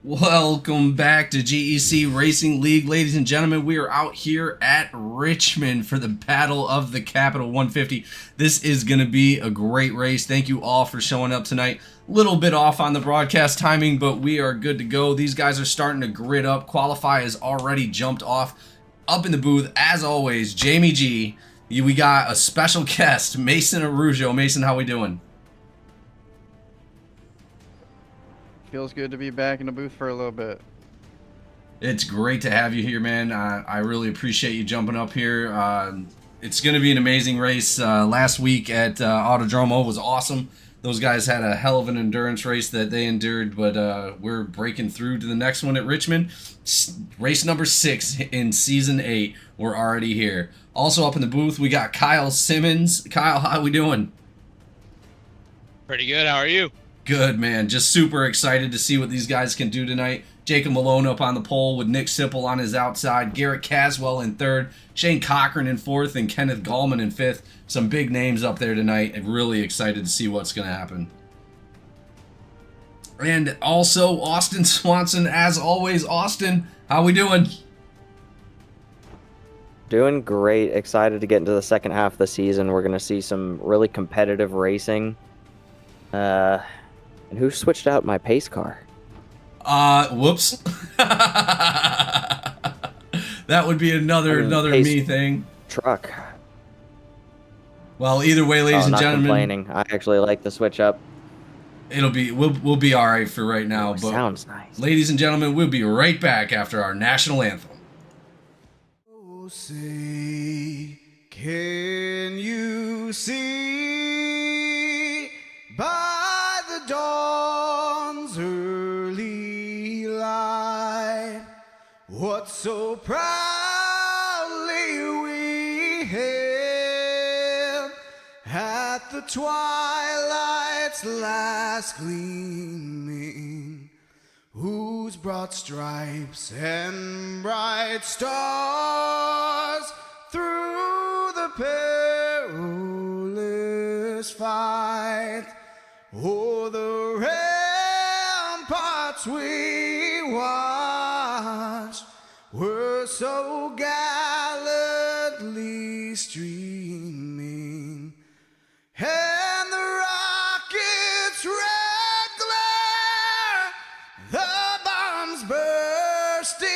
Welcome back to GEC Racing League, ladies and gentlemen. We are out here at Richmond for the Battle of the Capital 150. This is going to be a great race. Thank you all for showing up tonight. Little bit off on the broadcast timing, but we are good to go. These guys are starting to grid up. Qualify has already jumped off. Up in the booth, as always, Jamie G. We got a special guest, Mason Arujo. Mason, how we doing? Feels good to be back in the booth for a little bit. It's great to have you here, man. I really appreciate you jumping up here. It's going to be an amazing race. Last week at Autodromo was awesome. Those guys had a hell of an endurance race that they endured, but we're breaking through to the next one at Richmond. Race number 6 in Season 8. We're already here. Also up in the booth, we got Kyle Simmons. Kyle, how we doing? Pretty good. How are you? Good, man. Just super excited to see what these guys can do tonight. Jacob Malone up on the pole with Nick Sipple on his outside. Garrett Caswell in 3rd. Shane Cochran in 4th. And Kenneth Gallman in 5th. Some big names up there tonight. I'm really excited to see what's going to happen. And also Austin Swanson, as always. Austin, how we doing? Doing great. Excited to get into the second half of the season. We're going to see some really competitive racing. And who switched out my pace car? Whoops. That would be another me thing. Truck. Well, either way, ladies and gentlemen. Complaining. I actually like the switch up. We'll be all right for right now. But sounds nice. Ladies and gentlemen, we'll be right back after our national anthem. Oh, say, can you see by the dawn's early light what so proudly we hailed at the twilight's last gleaming, whose broad stripes and bright stars through the perilous fight o'er the ramparts we watched were so gallantly streaming, and the rocket's red glare, the bombs bursting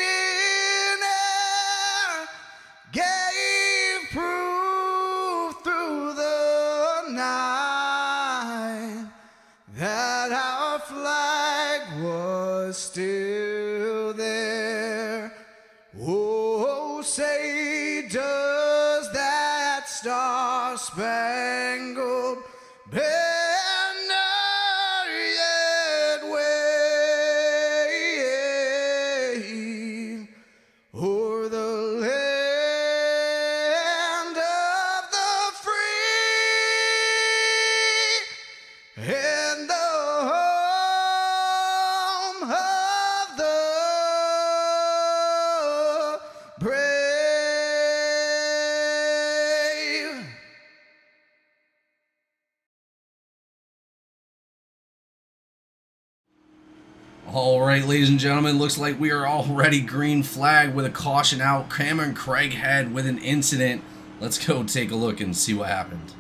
in air, gave proof through the night that our flag was still there. Oh, say does that star-spangled banner yet wave o'er the land of the free and the home of the brave. All right, ladies and gentlemen, looks like we are already green flag with a caution out. Cameron Craighead with an incident. Let's go take a look and see what happened.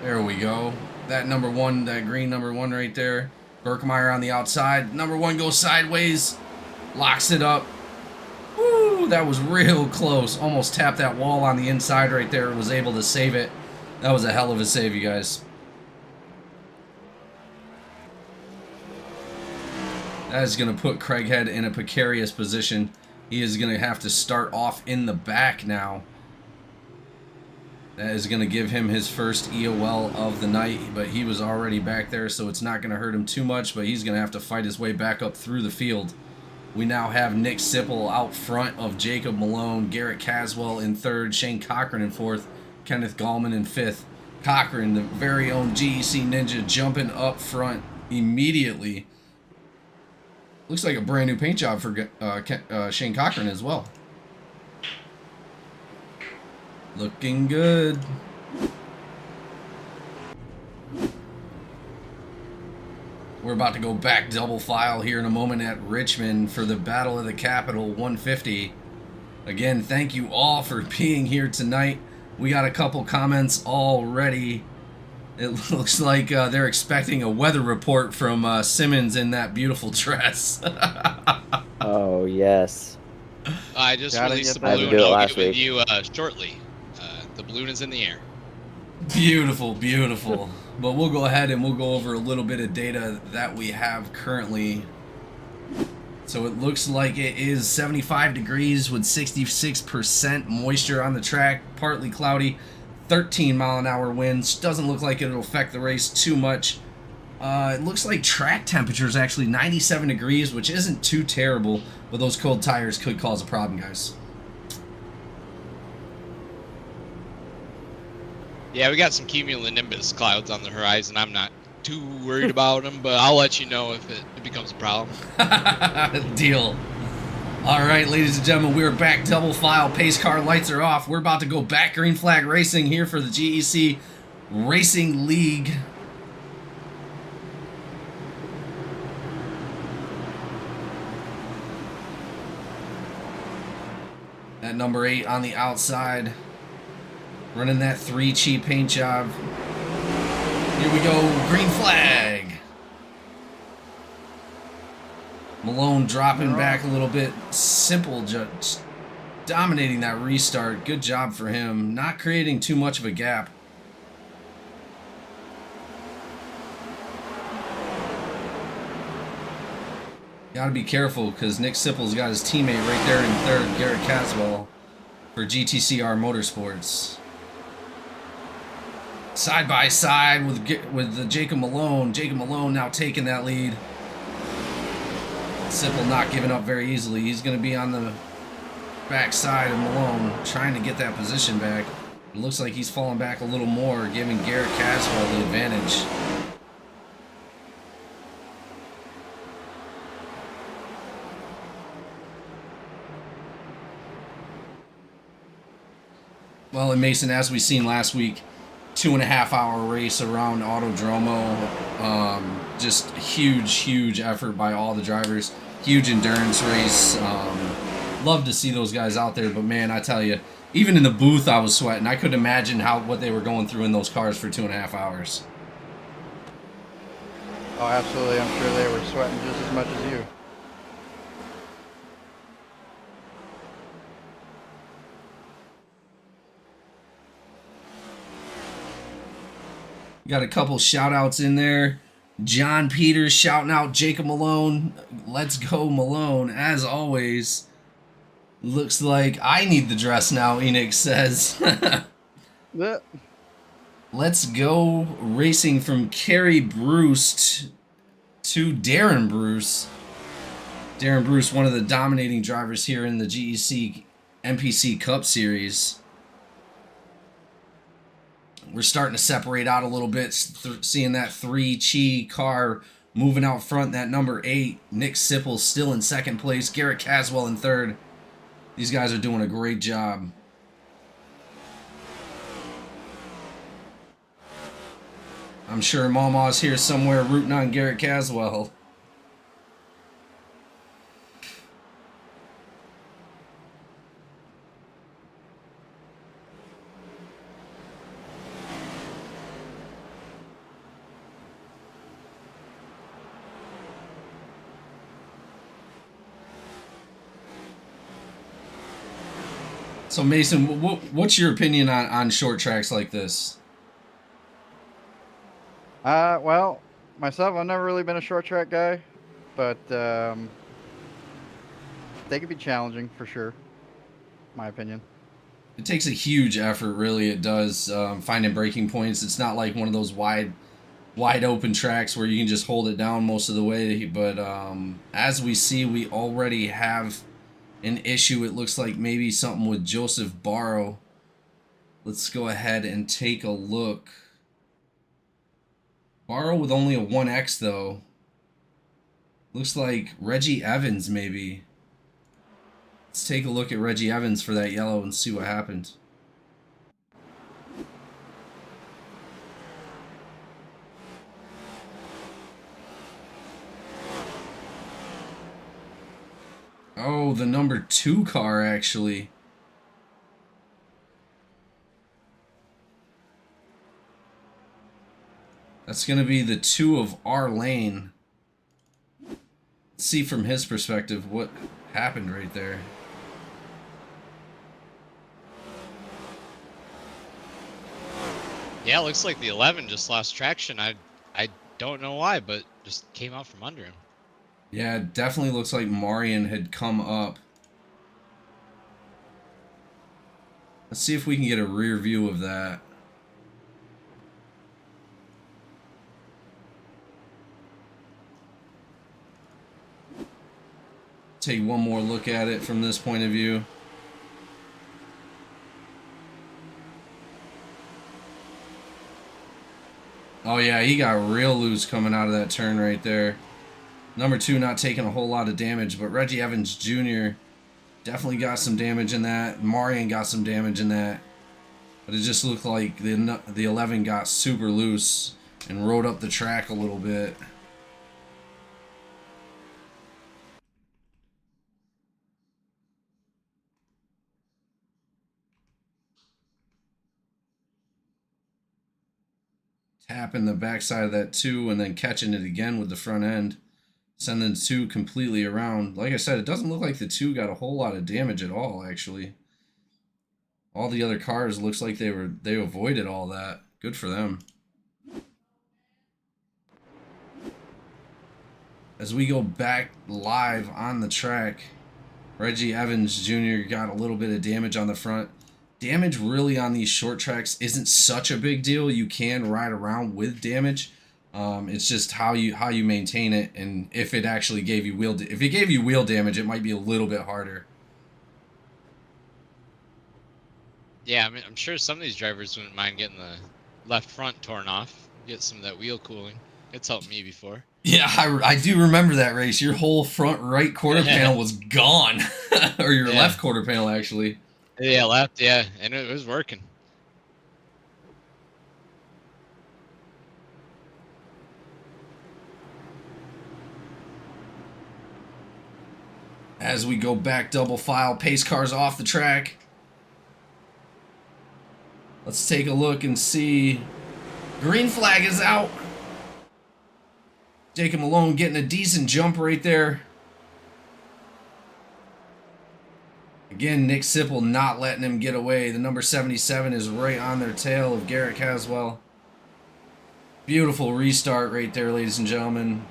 There we go. That number 1, that green number 1 right there. Berkmeyer on the outside. Number 1 goes sideways. Locks it up. Woo, that was real close. Almost tapped that wall on the inside right there. Was able to save it. That was a hell of a save, you guys. That is going to put Craighead in a precarious position. He is going to have to start off in the back now. That is going to give him his first EOL of the night, but he was already back there, so it's not going to hurt him too much, but he's going to have to fight his way back up through the field. We now have Nick Sipple out front of Jacob Malone, Garrett Caswell in 3rd, Shane Cochran in 4th, Kenneth Gallman in 5th. Cochran, the very own GEC Ninja, jumping up front immediately. Looks like a brand new paint job for Shane Cochran as well. Looking good. We're about to go back double file here in a moment at Richmond for the Battle of the Capital 150. Again, thank you all for being here tonight. We got a couple comments already. It looks like they're expecting a weather report from Simmons in that beautiful dress. Oh, yes. I just Gotta released get the that. balloon. I had to do it I'll last give it week. to you shortly. The balloon is in the air. Beautiful, beautiful. But we'll go ahead and we'll go over a little bit of data that we have currently. So it looks like it is 75 degrees with 66% moisture on the track, partly cloudy, 13-mile-an-hour winds. Doesn't look like it'll affect the race too much. It looks like track temperature is actually 97 degrees, which isn't too terrible, but those cold tires could cause a problem, guys. Yeah, we got some cumulonimbus clouds on the horizon. I'm not too worried about them, but I'll let you know if it becomes a problem. Deal. All right, ladies and gentlemen, we're back double file. Pace car lights are off. We're about to go back green flag racing here for the GEC Racing League. At number 8 on the outside, running that 3 paint job. Here we go, green flag. Malone dropping back a little bit. Simple, just dominating that restart. Good job for him. Not creating too much of a gap. Gotta be careful because Nick Sipple's got his teammate right there in third, Garrett Caswell, for GTCR Motorsports. Side by side with the Jacob Malone. Jacob Malone now taking that lead. Sipple not giving up very easily. He's going to be on the back side of Malone, trying to get that position back. It looks like he's falling back a little more, giving Garrett Caswell the advantage. Well, and Mason, as we seen last week, 2.5-hour race around Autodromo. Just huge effort by all the drivers. Huge endurance race. Love to see those guys out there, but man, I tell you, even in the booth I was sweating. I couldn't imagine what they were going through in those cars for 2.5 hours. Oh, absolutely. I'm sure they were sweating just as much as you. Got a couple shout outs in there. John Peters shouting out Jacob Malone. Let's go Malone, as always. Looks like I need the dress now, Enix says. Let's go racing from Kerry Bruce to Darren Bruce. Darren Bruce, one of the dominating drivers here in the GEC NPC Cup Series. We're starting to separate out a little bit, seeing that 3 car moving out front, that number 8. Nick Sipple still in second place, Garrett Caswell in third. These guys are doing a great job. I'm sure Mama's here somewhere rooting on Garrett Caswell. So Mason, what's your opinion on short tracks like this? Well, myself, I've never really been a short track guy, but they can be challenging for sure, my opinion. It takes a huge effort, really. It does. Finding braking points. It's not like one of those wide open tracks where you can just hold it down most of the way. But as we see, we already have an issue. It looks like maybe something with Joseph Barrow. Let's go ahead and take a look. Barrow with only a 1X though. Looks like Reggie Evans maybe. Let's take a look at Reggie Evans for that yellow and see what happened. Oh, the number 2 car, actually. That's going to be the 2 of our lane. Let's see from his perspective what happened right there. Yeah, it looks like the 11 just lost traction. I don't know why, but just came out from under him. Yeah, it definitely looks like Marian had come up. Let's see if we can get a rear view of that. Take one more look at it from this point of view. Oh yeah, he got real loose coming out of that turn right there. Number 2 not taking a whole lot of damage, but Reggie Evans Jr. definitely got some damage in that. Marian got some damage in that. But it just looked like the 11 got super loose and rode up the track a little bit. Tapping the backside of that 2 and then catching it again with the front end. Sending 2 completely around. Like I said, it doesn't look like the 2 got a whole lot of damage at all, actually. All the other cars looks like they avoided all that. Good for them. As we go back live on the track, Reggie Evans Jr. got a little bit of damage on the front. Damage really on these short tracks isn't such a big deal. You can ride around with damage. It's just how you maintain it, and if it actually gave you if it gave you wheel damage, it might be a little bit harder. Yeah, I mean, I'm sure some of these drivers wouldn't mind getting the left front torn off, get some of that wheel cooling. It's helped me before. Yeah, I do remember that race. Your whole front right quarter panel was gone, or your left quarter panel actually. Yeah, left. Yeah, and it was working. As we go back double file, pace cars off the track. Let's take a look and see. Green flag is out. Jacob Malone getting a decent jump right there. Again, Nick Sipple not letting him get away. The number 77 is right on their tail of Garrett Caswell. Beautiful restart right there, ladies and gentlemen.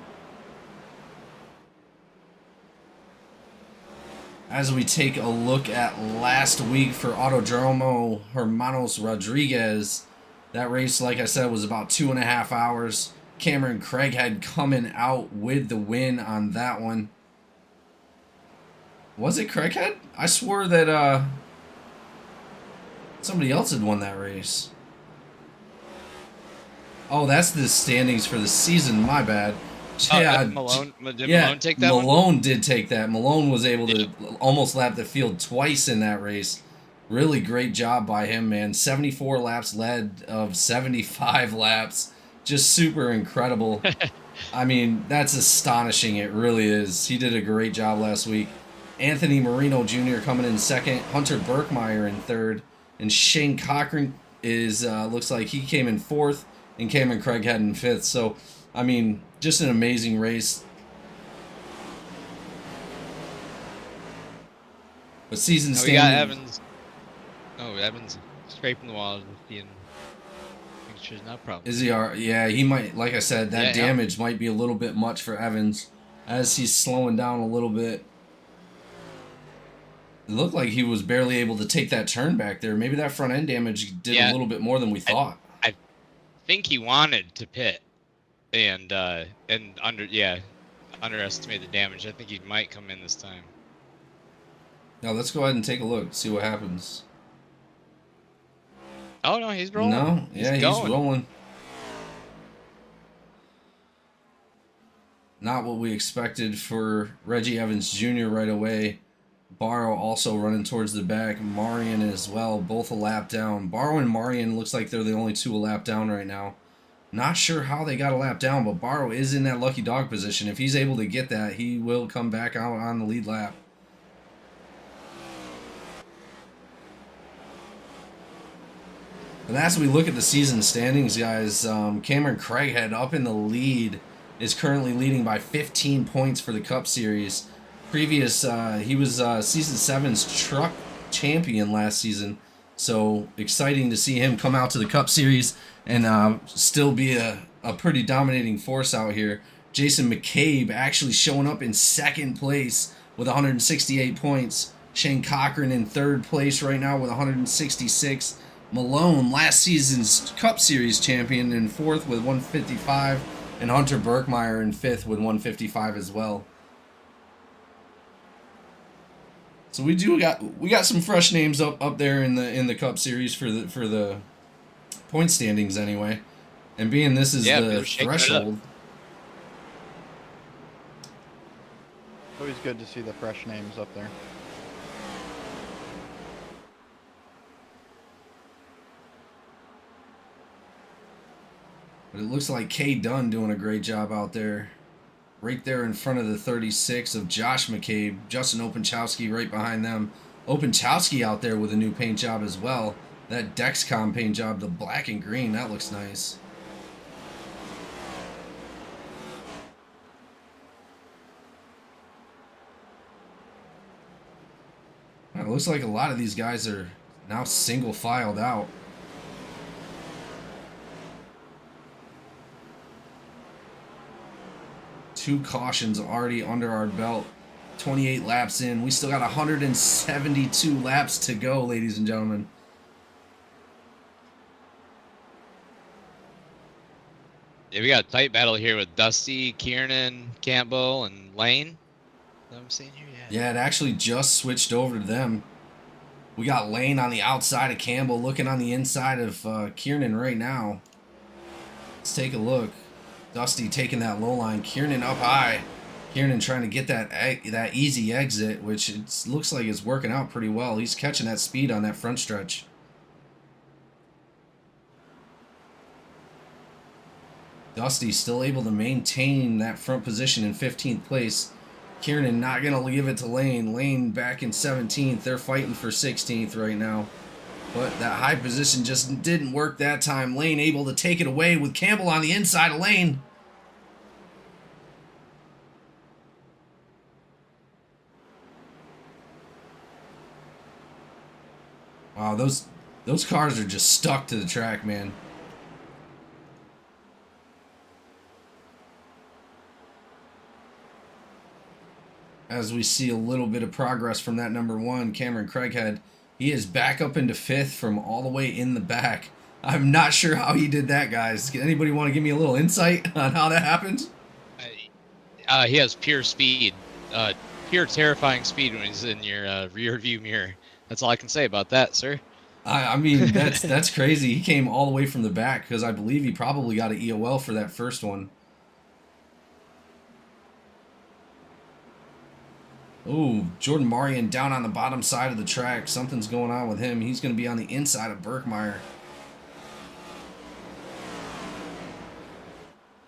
As we take a look at last week for Autodromo Hermanos Rodriguez, that race, like I said, was about 2.5 hours. Cameron Craighead coming out with the win on that one. Was it Craighead? I swore that somebody else had won that race. Oh, that's the standings for the season. My bad. Yeah, did Malone take that one? Malone did take that. Malone was able to almost lap the field twice in that race. Really great job by him, man. 74 laps led of 75 laps. Just super incredible. I mean, that's astonishing. It really is. He did a great job last week. Anthony Marino Jr. coming in second. Hunter Burkmeyer in third. And Shane Cochran is looks like he came in fourth. And Cameron Craighead in fifth. So, I mean, just an amazing race. But season standing. We got Evans. Oh, Evans scraping the wall, being making sure there's not a problem. Is he? Yeah, he might. Like I said, that damage might be a little bit much for Evans, as he's slowing down a little bit. It looked like he was barely able to take that turn back there. Maybe that front end damage did a little bit more than we thought. I think he wanted to pit, and underestimate the damage. I think he might come in this time. Now let's go ahead and take a look, see what happens. Oh no, he's rolling. No, yeah, he's rolling. Not what we expected for Reggie Evans Jr. right away. Barrow also running towards the back. Marian as well, both a lap down. Barrow and Marian looks like they're the only two a lap down right now. Not sure how they got a lap down, but Barrow is in that lucky dog position. If he's able to get that, he will come back out on the lead lap. And as we look at the season standings, guys, Cameron Craighead up in the lead is currently leading by 15 points for the Cup Series. Previous, he was Season 7's truck champion last season, so exciting to see him come out to the Cup Series and still be a pretty dominating force out here. Jason McCabe actually showing up in second place with 168 points. Shane Cochran in third place right now with 166. Malone, last season's Cup Series champion, in fourth with 155, and Hunter Berkmeyer in fifth with 155 as well. So we got some fresh names up there in the Cup Series for the point standings anyway, and being this is the threshold. Always good to see the fresh names up there. But it looks like K Dunn doing a great job out there. Right there in front of the 36 of Josh McCabe. Justin Openchowski right behind them. Openchowski out there with a new paint job as well. That Dexcom paint job, the black and green, that looks nice. It looks like a lot of these guys are now single filed out. Two cautions already under our belt. 28 laps in. We still got 172 laps to go, ladies and gentlemen. Yeah, we got a tight battle here with Dusty, Kiernan, Campbell, and Lane. That I'm seeing here, Yeah, it actually just switched over to them. We got Lane on the outside of Campbell, looking on the inside of Kiernan right now. Let's take a look. Dusty taking that low line. Kiernan up high. Kiernan trying to get that easy exit, which it looks like it's working out pretty well. He's catching that speed on that front stretch. Dusty still able to maintain that front position in 15th place. Kiernan not going to give it to Lane. Lane back in 17th. They're fighting for 16th right now. But that high position just didn't work that time. Lane able to take it away with Campbell on the inside of Lane. Wow, those cars are just stuck to the track, man. As we see a little bit of progress from that number one, Cameron Craighead. He is back up into fifth from all the way in the back. I'm not sure how he did that, guys. Anybody want to give me a little insight on how that happened? He has pure speed. Pure terrifying speed when he's in your rear view mirror. That's all I can say about that, sir. I mean, that's crazy. He came all the way from the back because I believe he probably got an EOL for that first one. Ooh, Jordan Marion down on the bottom side of the track. Something's going on with him. He's going to be on the inside of Berkmeyer.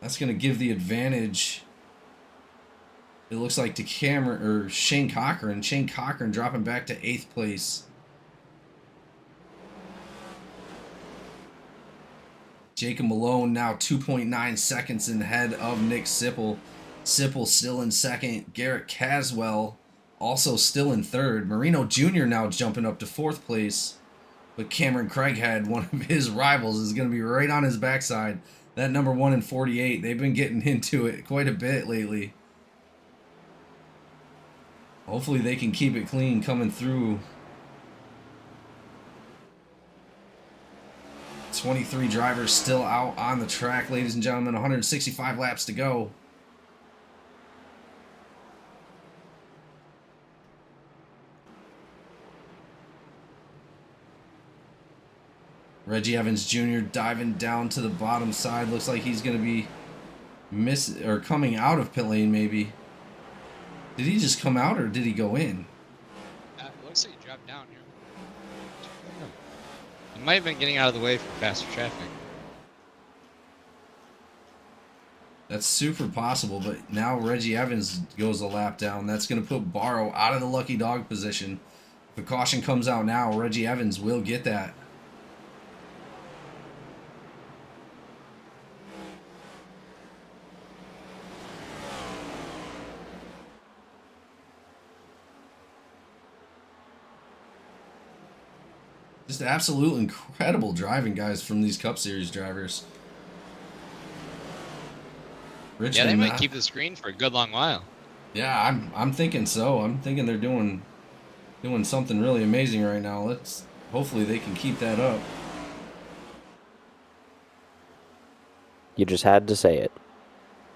That's going to give the advantage, it looks like, to Cameron or Shane Cochran. Shane Cochran dropping back to 8th place. Jacob Malone now 2.9 seconds ahead of Nick Sipple. Sipple still in second. Garrett Caswell also still in third. Marino Jr. now jumping up to 4th place. But Cameron Craighead, one of his rivals, is going to be right on his backside. That number 1 in 48. They've been getting into it quite a bit lately. Hopefully they can keep it clean coming through. 23 drivers still out on the track, ladies and gentlemen. 165 laps to go. Reggie Evans Jr. diving down to the bottom side. Looks like he's going to be coming out of pit lane, maybe. Did he just come out or did he go in? Looks like he dropped down here. He might have been getting out of the way for faster traffic. That's super possible, but now Reggie Evans goes a lap down. That's going to put Barrow out of the lucky dog position. If a caution comes out now, Reggie Evans will get that. Just absolute incredible driving, guys, from these Cup Series drivers. Richmond, Yeah, they might keep this green for a good long while. Yeah, I'm thinking so. I'm thinking they're doing something really amazing right now. Hopefully they can keep that up. You just had to say it.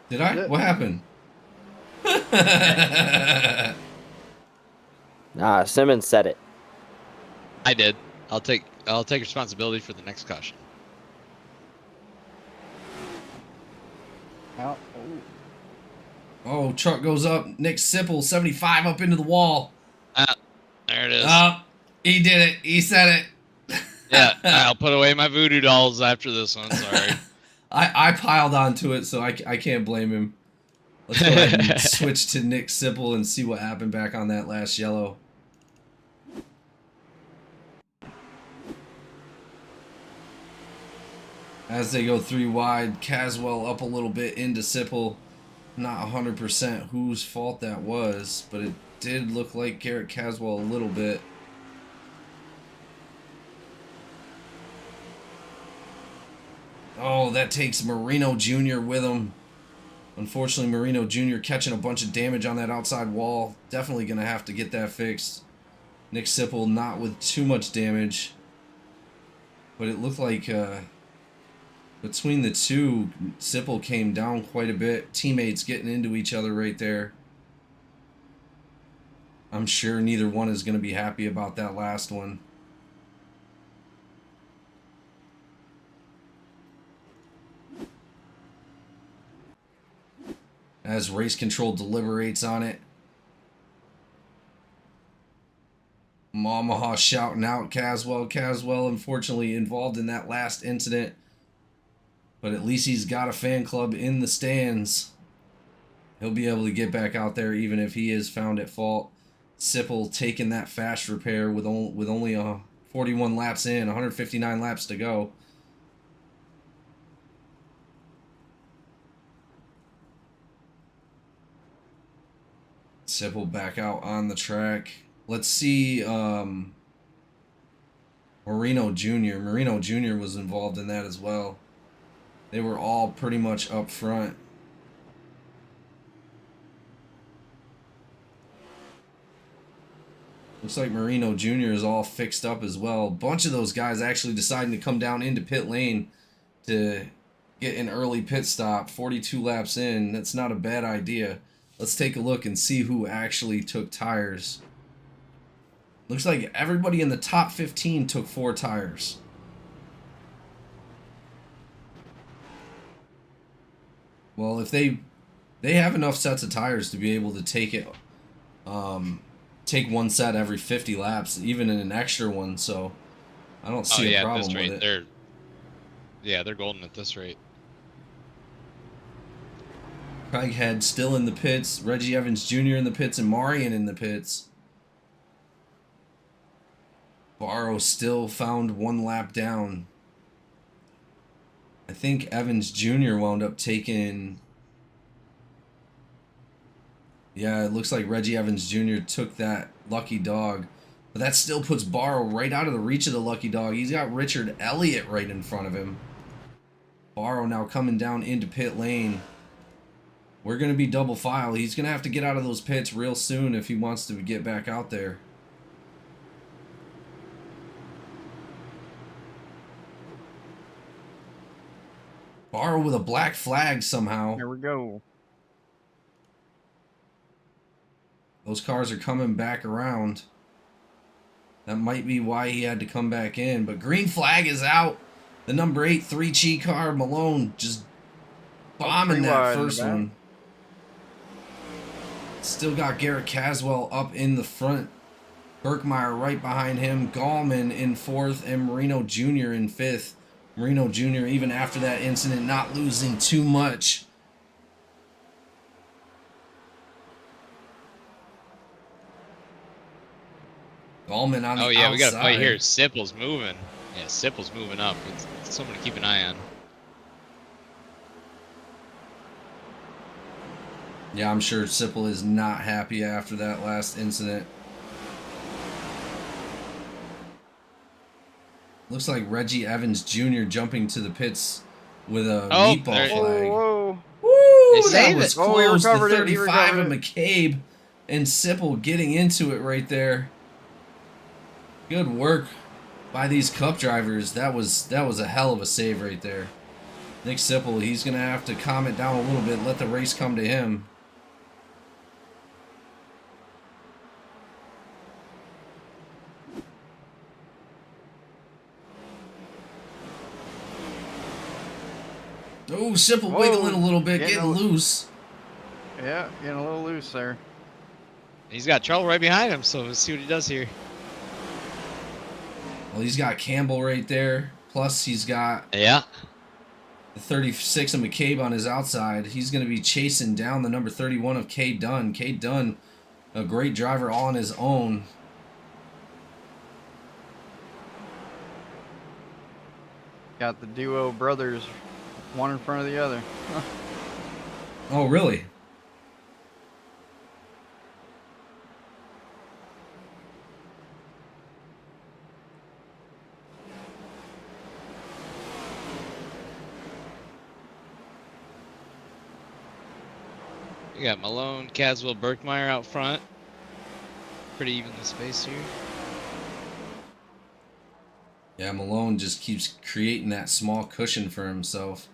Did I? Yeah. What happened? Simmons said it. I did. I'll take responsibility for the next caution. Out. Ooh. Oh, truck goes up. Nick Sipple, 75 up into the wall. There it is. Oh, he did it. He said it. Yeah, I'll put away my voodoo dolls after this one. Sorry. I piled onto it, so I can't blame him. Let's go ahead and switch to Nick Sipple and see what happened back on that last yellow. As they go 3 wide, Caswell up a little bit into Sipple. Not 100% whose fault that was, but it did look like Garrett Caswell a little bit. Oh, that takes Marino Jr. with him. Unfortunately, Marino Jr. catching a bunch of damage on that outside wall. Definitely going to have to get that fixed. Nick Sipple not with too much damage. But it looked like between the two, Sipple came down quite a bit. Teammates getting into each other right there. I'm sure neither one is going to be happy about that last one. As race control deliberates on it. Mamaha shouting out Caswell. Caswell, unfortunately, involved in that last incident. But at least he's got a fan club in the stands. He'll be able to get back out there even if he is found at fault. Sipple taking that fast repair with only 41 laps in, 159 laps to go. Sipple back out on the track. Let's see Marino Jr. Marino Jr. was involved in that as well. They were all pretty much up front. Looks like Marino Jr. is all fixed up as well. A bunch of those guys actually deciding to come down into pit lane to get an early pit stop. 42 laps in. That's not a bad idea. Let's take a look and see who actually took tires. Looks like everybody in the top 15 took 4 tires. Well, if they have enough sets of tires to be able to take it, take one set every 50 laps, even in an extra one. So I don't see a problem with it. They're golden at this rate. Craighead still in the pits. Reggie Evans Jr. in the pits and Marion in the pits. Barrow still found 1 lap down. I think Evans Jr. wound up taking... Yeah, it looks like Reggie Evans Jr. took that lucky dog. But that still puts Barrow right out of the reach of the lucky dog. He's got Richard Elliott right in front of him. Barrow now coming down into pit lane. We're going to be double file. He's going to have to get out of those pits real soon if he wants to get back out there. Barrow with a black flag somehow. Here we go. Those cars are coming back around. That might be why he had to come back in. But green flag is out. The number 8 3-Chi car, Malone, just bombing that first one. Still got Garrett Caswell up in the front. Birkmeyer right behind him. Gallman in 4th and Marino Jr. in 5th. Marino Jr. even after that incident not losing too much. Gallman on the outside. Oh yeah, we got to fight here. Sipple's moving. Yeah, Sipple's moving up. It's someone to keep an eye on. Yeah, I'm sure Sipple is not happy after that last incident. Looks like Reggie Evans Jr. jumping to the pits with a Oh, meatball there- flag. Whoa, Woo! That saved was it. Oh, he close. The recovered it. He 35 of recovered McCabe and Sipple getting into it right there. Good work by these Cup drivers. That was a hell of a save right there. Nick Sipple, he's gonna have to calm it down a little bit. Let the race come to him. Oh, Sipple Whoa, wiggling a little bit, getting getting a- loose. Yeah, getting a little loose there. He's got trouble right behind him, so let's see what he does here. Well, he's got Campbell right there. Plus, he's got Yeah. the 36 of McCabe on his outside. He's going to be chasing down the number 31 of K. Dunn. K. Dunn, a great driver all on his own. Got the duo brothers, one in front of the other. Oh, really? You got Malone, Caswell, Berkmeyer out front. Pretty evenly spaced here. Yeah, Malone just keeps creating that small cushion for himself.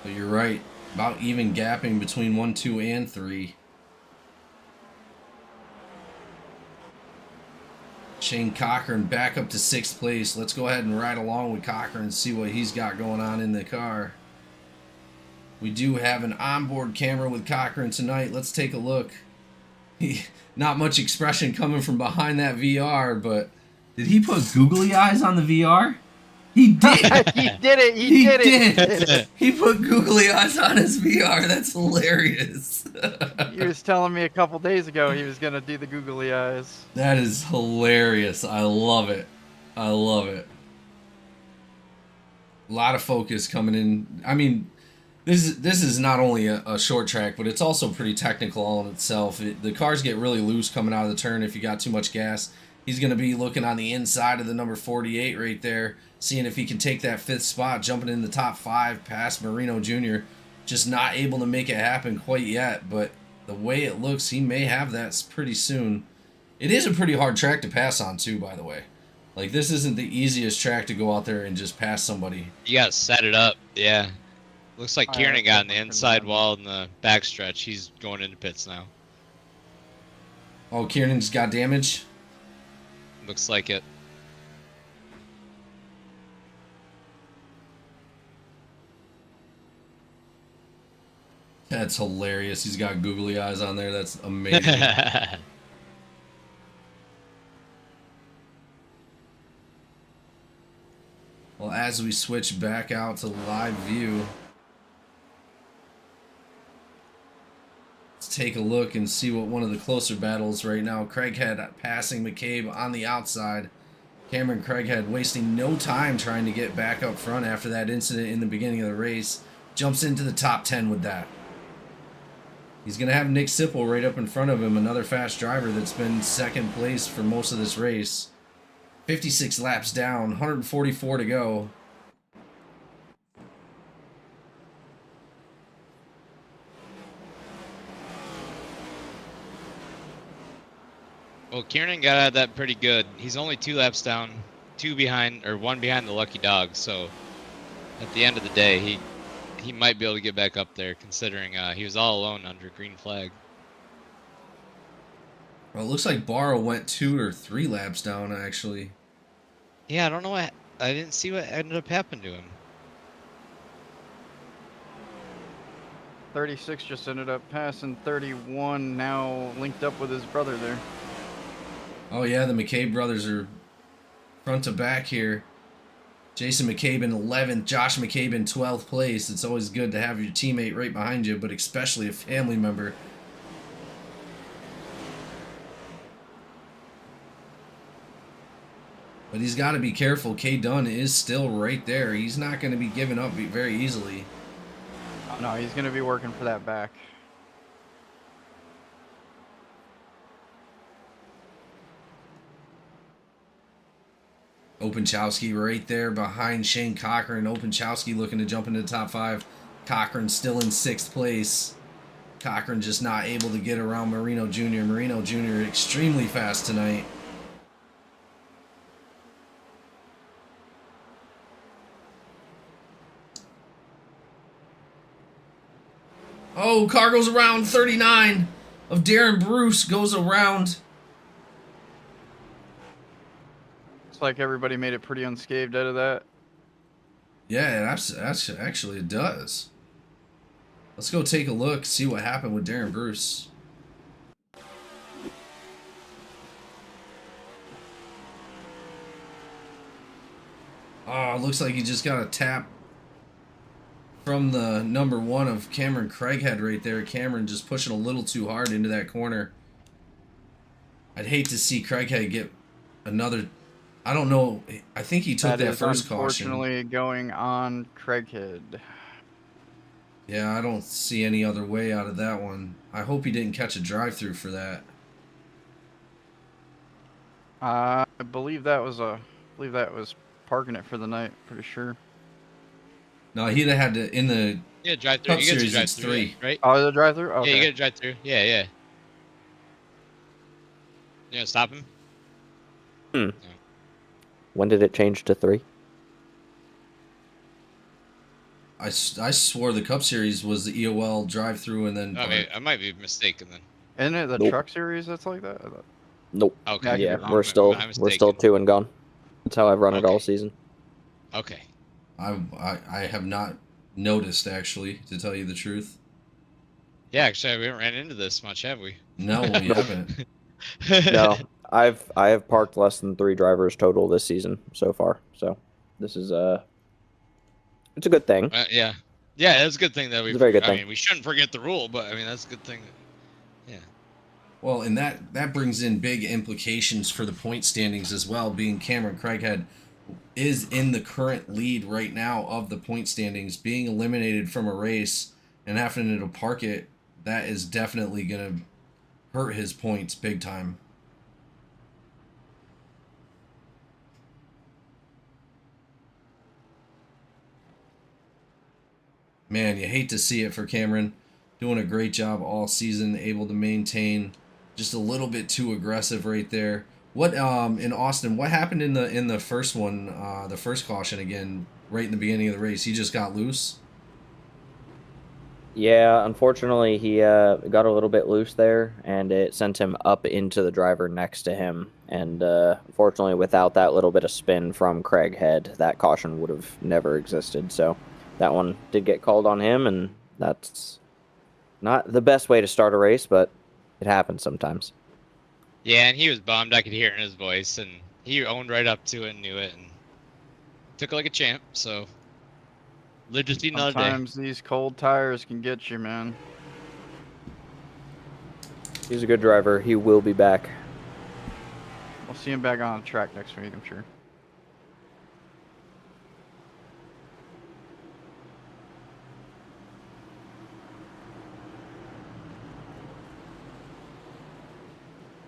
But you're right. About even gapping between 1, 2, and 3. Shane Cochran back up to 6th place. Let's go ahead and ride along with Cochran and see what he's got going on in the car. We do have an onboard camera with Cochran tonight. Let's take a look. Not much expression coming from behind that VR, but did he put googly eyes on the VR? He did. He did it. He did it. He put googly eyes on his VR. That's hilarious. He was telling me a couple days ago he was gonna do the googly eyes. That is hilarious. I love it. I love it. A lot of focus coming in. I mean, this is not only a short track, but it's also pretty technical all in itself. The cars get really loose coming out of the turn if you got too much gas. He's going to be looking on the inside of the number 48 right there, seeing if he can take that 5th spot, jumping in the top 5 past Marino Jr. Just not able to make it happen quite yet, but the way it looks, he may have that pretty soon. It is a pretty hard track to pass on too, by the way. Like, this isn't the easiest track to go out there and just pass somebody. You gotta set it up, yeah. Looks like Oh, Kieran that's got on the fucking inside bad. wall in the backstretch. He's going into pits now. Oh, Kiernan's got damage? Looks like it. That's hilarious. He's got googly eyes on there. That's amazing. Well, as we switch back out to live view, let's take a look and see what one of the closer battles right now. Craighead passing McCabe on the outside. Cameron Craighead wasting no time trying to get back up front after that incident in the beginning of the race. Jumps into the top 10 with that. He's going to have Nick Sipple right up in front of him, another fast driver that's been second place for most of this race. 56 laps down, 144 to go. Well, Kieran got out of that pretty good. He's only 2 laps down, 1 behind the lucky dog. So at the end of the day, he might be able to get back up there, considering he was all alone under green flag. Well, it looks like Barrow went 2 or 3 laps down, actually. Yeah, I don't know what. I didn't see what ended up happening to him. 36 just ended up passing 31, now linked up with his brother there. Oh, yeah, the McCabe brothers are front to back here. Jason McCabe in 11th, Josh McCabe in 12th place. It's always good to have your teammate right behind you, but especially a family member. But he's got to be careful. K. Dunn is still right there. He's not going to be giving up very easily. Oh, no, he's going to be working for that back. Openchowski right there behind Shane Cochran. Openchowski looking to jump into the top 5. Cochran still in 6th place. Cochran just not able to get around Marino Jr. Marino Jr. extremely fast tonight. Oh, car goes around. 39 of Darren Bruce goes around. It's like everybody made it pretty unscathed out of that. Yeah, that's actually it does. Let's go take a look, see what happened with Darren Bruce. Oh, looks like he just got a tap from the number 1 of Cameron Craighead right there. Cameron just pushing a little too hard into that corner. I'd hate to see Craighead get another. I don't know. I think he took that first caution. Unfortunately, going on Craighead. Yeah, I don't see any other way out of that one. I hope he didn't catch a drive-through for that. I believe that was parking it for the night. Pretty sure. No, he'd have had to in the Yeah, drive through. Cup You get to Series. drive It's through, 3. right? Oh, the drive-through. Okay. Yeah, you get to drive through. Yeah, yeah. You gonna stop him? When did it change to 3? I swore the Cup Series was the EOL drive-through and then. Okay, I might be mistaken then. Isn't it the Nope. truck series that's like that? Nope. Okay. Yeah, Yeah, we're still I'm we're still mistaken. 2 and gone. That's how I've run it all Okay. season. Okay. I have not noticed, actually, to tell you the truth. Yeah, actually, we haven't ran into this much, have we? No, we haven't. No, I have parked less than 3 drivers total this season so far. So this is it's a good thing. Yeah. Yeah, it's a good thing that we. It's a very good I thing. mean, we shouldn't forget the rule, but I mean that's a good thing. Yeah. Well, and that brings in big implications for the point standings as well, being Cameron Craighead is in the current lead right now of the point standings, being eliminated from a race and having to park it. That is definitely going to hurt his points big time. Man, you hate to see it for Cameron. Doing a great job all season, able to maintain, just a little bit too aggressive right there. What in Austin? What happened in the first one? The first caution again, right in the beginning of the race. He just got loose. Yeah, unfortunately, he got a little bit loose there, and it sent him up into the driver next to him. And unfortunately, without that little bit of spin from Craighead, that caution would have never existed. So that one did get called on him, and that's not the best way to start a race, but it happens sometimes. Yeah, and he was bummed. I could hear it in his voice, and he owned right up to it and knew it, and took it like a champ. So lived to see another day. Sometimes these cold tires can get you, man. He's a good driver. He will be back. We'll see him back on the track next week, I'm sure.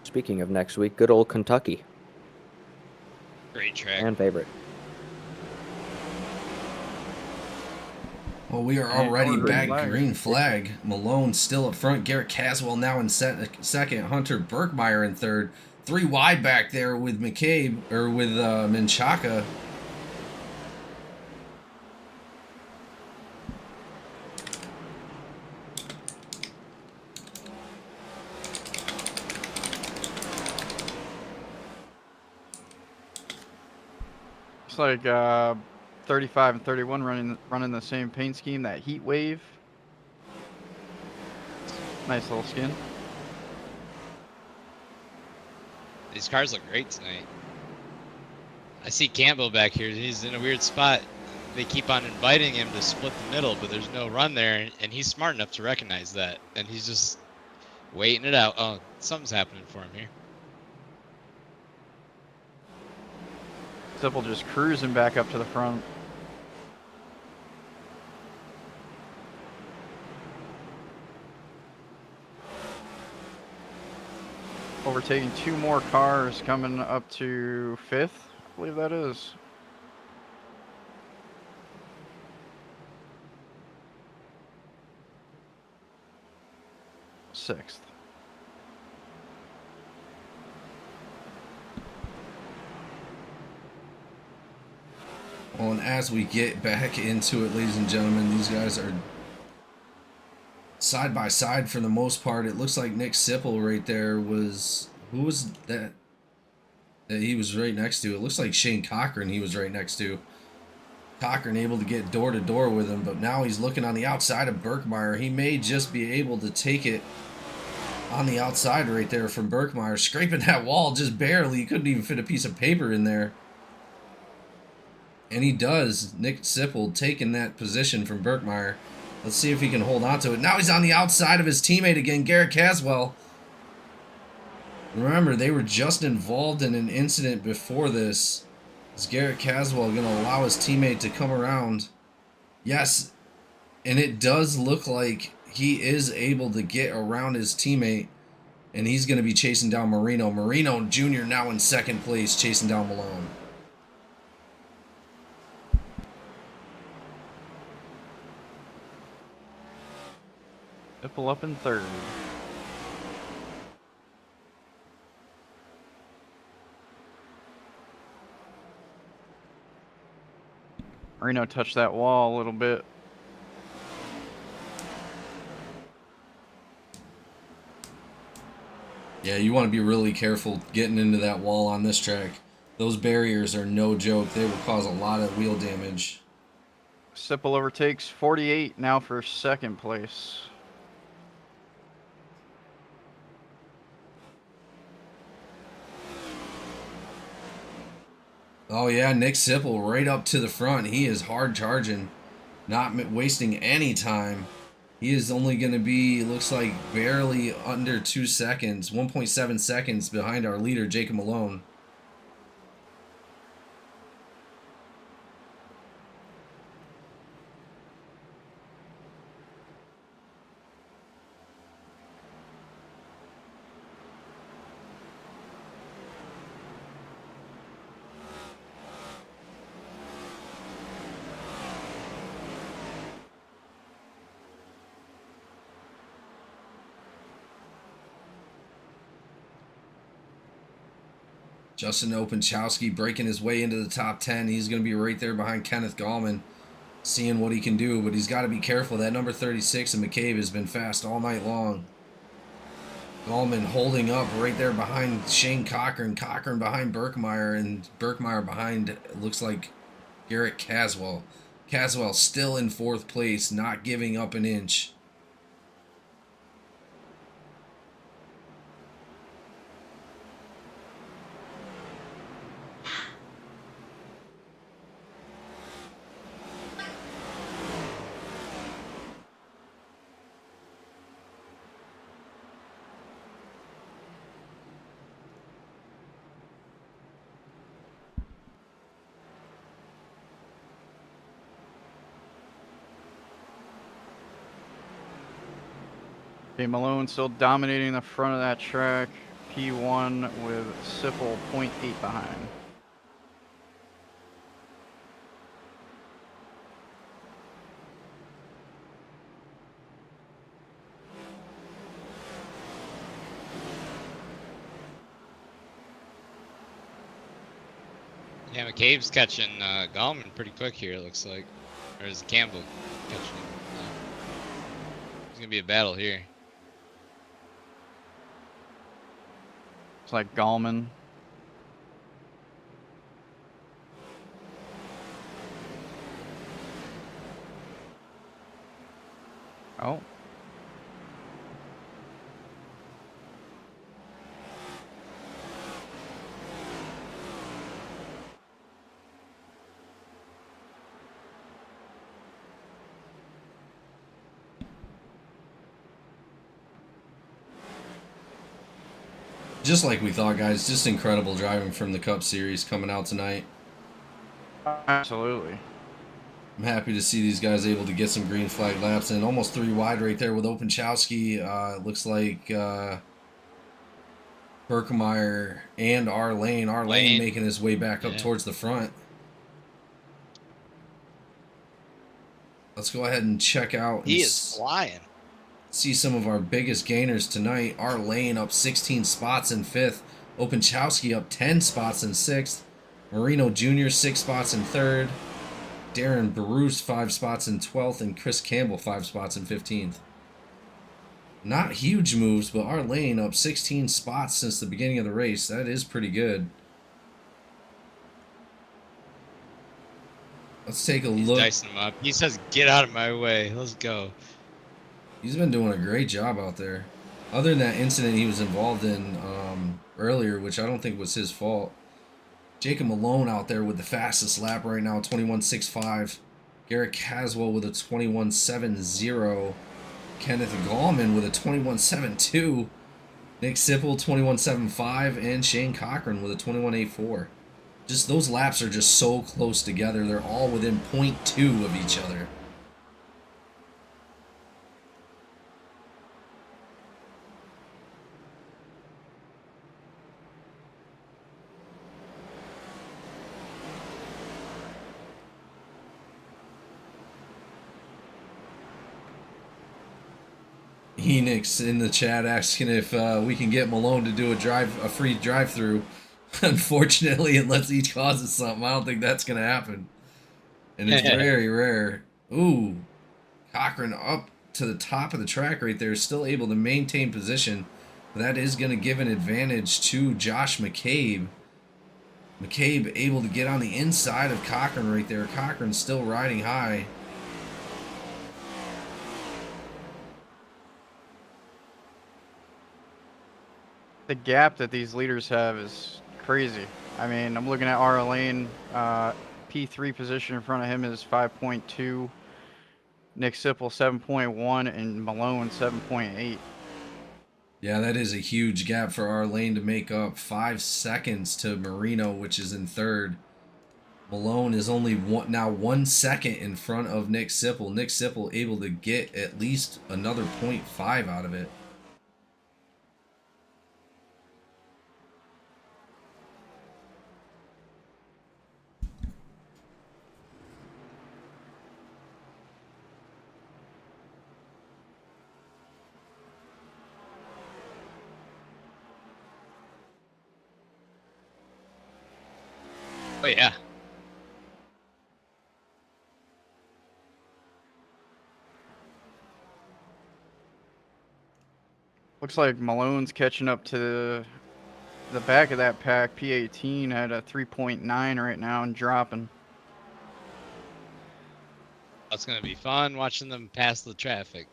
Speaking of next week, good old Kentucky. Great track. And favorite. Well, we are And already green back. flag. Green flag. Malone still up front. Garrett Caswell now in second. Hunter Burkmeyer in third. 3 wide back there with McCabe or with Menchaca. It's like 35 and 31 running the same paint scheme, that heat wave. Nice little skin. These cars look great tonight. I see Campbell back here. He's in a weird spot. They keep on inviting him to split the middle, but there's no run there, and he's smart enough to recognize that, and he's just waiting it out. Oh, something's happening for him here. Simple just cruising back up to the front. Overtaking 2 more cars coming up to 5th. believe that is. Sixth. Well, and as we get back into it, ladies and gentlemen, these guys are side by side for the most part. It looks like Nick Sipple right there was... Who was that he was right next to? It looks like Shane Cochran he was right next to. Cochran able to get door to door with him, but now he's looking on the outside of Birkmeyer. He may just be able to take it on the outside right there from Birkmeyer, scraping that wall just barely. He couldn't even fit a piece of paper in there. And he does. Nick Sipple taking that position from Birkmeyer. Let's see if he can hold on to it. Now he's on the outside of his teammate again, Garrett Caswell. Remember, they were just involved in an incident before this. Is Garrett Caswell going to allow his teammate to come around? Yes. And it does look like he is able to get around his teammate. And he's going to be chasing down Marino. Marino Jr. now in second place, chasing down Malone. Sipple up in third. Marino touched that wall a little bit. Yeah, you want to be really careful getting into that wall on this track. Those barriers are no joke. They will cause a lot of wheel damage. Sipple overtakes 48 now for second place. Oh yeah, Nick Sipple right up to the front. He is hard charging, not wasting any time. He is only going to be, looks like, barely under 2 seconds, 1.7 seconds behind our leader, Jacob Malone. Justin Openchowski breaking his way into the top 10. He's going to be right there behind Kenneth Gallman, seeing what he can do, but he's got to be careful. That number 36 in McCabe has been fast all night long. Gallman holding up right there behind Shane Cochran. Cochran behind Birkmeyer, and Birkmeyer behind, looks like, Garrett Caswell. Caswell still in fourth place, not giving up an inch. Okay, Malone still dominating the front of that track. P1 with Sipple 0.8 behind. Yeah, McCabe's catching Gallman pretty quick here, it looks like. Or is Campbell catching him? It's going to be a battle here. It's like Gallman. Oh. Just like we thought, guys. Just incredible driving from the Cup Series coming out tonight. Absolutely. I'm happy to see these guys able to get some green flag laps in. Almost 3 wide right there with Openchowski. Looks like Berkemeyer and our lane making his way back up towards the front. Let's go ahead and check out. He is flying. See some of our biggest gainers tonight. Our lane up 16 spots in 5th. Openchowski up 10 spots in 6th. Marino Jr. 6 spots in 3rd. Darren Bruce 5 spots in 12th. And Chris Campbell 5 spots in 15th. Not huge moves, but our lane up 16 spots since the beginning of the race. That is pretty good. Let's take a look. He's dicing him up. He says, "Get out of my way. Let's go." He's been doing a great job out there. Other than that incident he was involved in earlier, which I don't think was his fault. Jacob Malone out there with the fastest lap right now, 21.65. Garrett Caswell with a 21.70. Kenneth Gallman with a 21.72. Nick Sipple, 21.75. And Shane Cochran with a 21.84. Just those laps are just so close together. They're all within 0.2 of each other. Enix in the chat asking if we can get Malone to do a free drive-through. Unfortunately, unless he causes something, I don't think that's going to happen. And it's very rare. Ooh, Cochran up to the top of the track right there, still able to maintain position. That is going to give an advantage to Josh McCabe. McCabe able to get on the inside of Cochran right there. Cochran still riding high. The gap that these leaders have is crazy. I mean, I'm looking at our lane. P3 position in front of him is 5.2. Nick Sipple 7.1 and Malone 7.8. Yeah, that is a huge gap for our lane to make up. 5 seconds to Marino, which is in 3rd. Malone is only now 1 second in front of Nick Sipple. Nick Sipple able to get at least another 0.5 out of it. Oh yeah. Looks like Malone's catching up to the back of that pack. P18 at a 3.9 right now and dropping. That's gonna be fun watching them pass the traffic.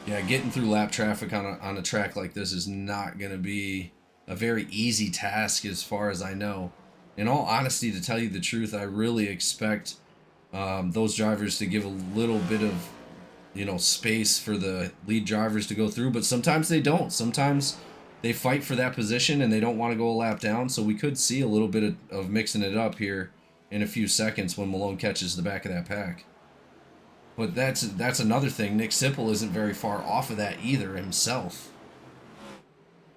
Yeah, getting through lap traffic on a track like this is not going to be a very easy task as far as I know. In all honesty, to tell you the truth, I really expect those drivers to give a little bit of, space for the lead drivers to go through, but sometimes they don't. Sometimes they fight for that position and they don't want to go a lap down, so we could see a little bit of mixing it up here in a few seconds when Malone catches the back of that pack. But that's another thing. Nick Sipple isn't very far off of that either himself.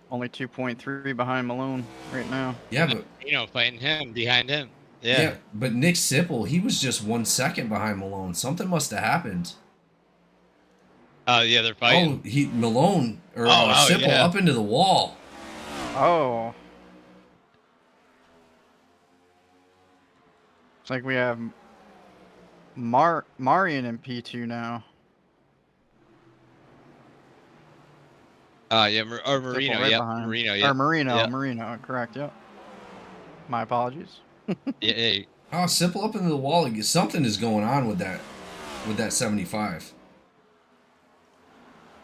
Only 2.3 behind Malone right now. Yeah, but fighting him behind him. yeah, but Nick Sipple, he was just 1 second behind Malone. Something must have happened. Yeah, they're fighting. Oh, Malone or Oh, Sipple yeah. up into the wall. Oh. It's like we have Marion in P2 now. Yeah, or Marino. Sipple right Yep, behind. Marino. Or Yep. Marino. Yep. Marino. Correct. Yep. My apologies. Yeah. Oh, Sipple up into the wall. Something is going on with that 75.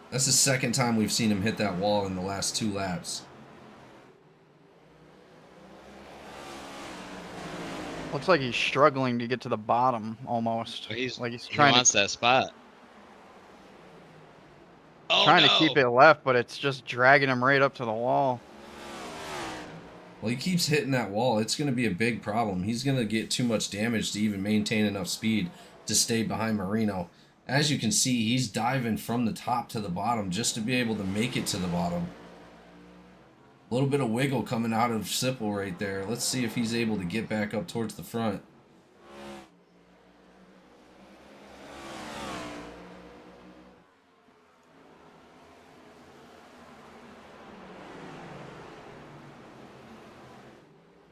That's the second time we've seen him hit that wall in the last 2 laps. Looks like he's struggling to get to the bottom almost. Well, he's he trying wants that spot. Oh, to no. keep it left, but it's just dragging him right up to the wall. Well, he keeps hitting that wall. It's going to be a big problem. He's going to get too much damage to even maintain enough speed to stay behind Marino. As you can see, he's diving from the top to the bottom just to be able to make it to the bottom. A little bit of wiggle coming out of Sipple right there. Let's see if he's able to get back up towards the front.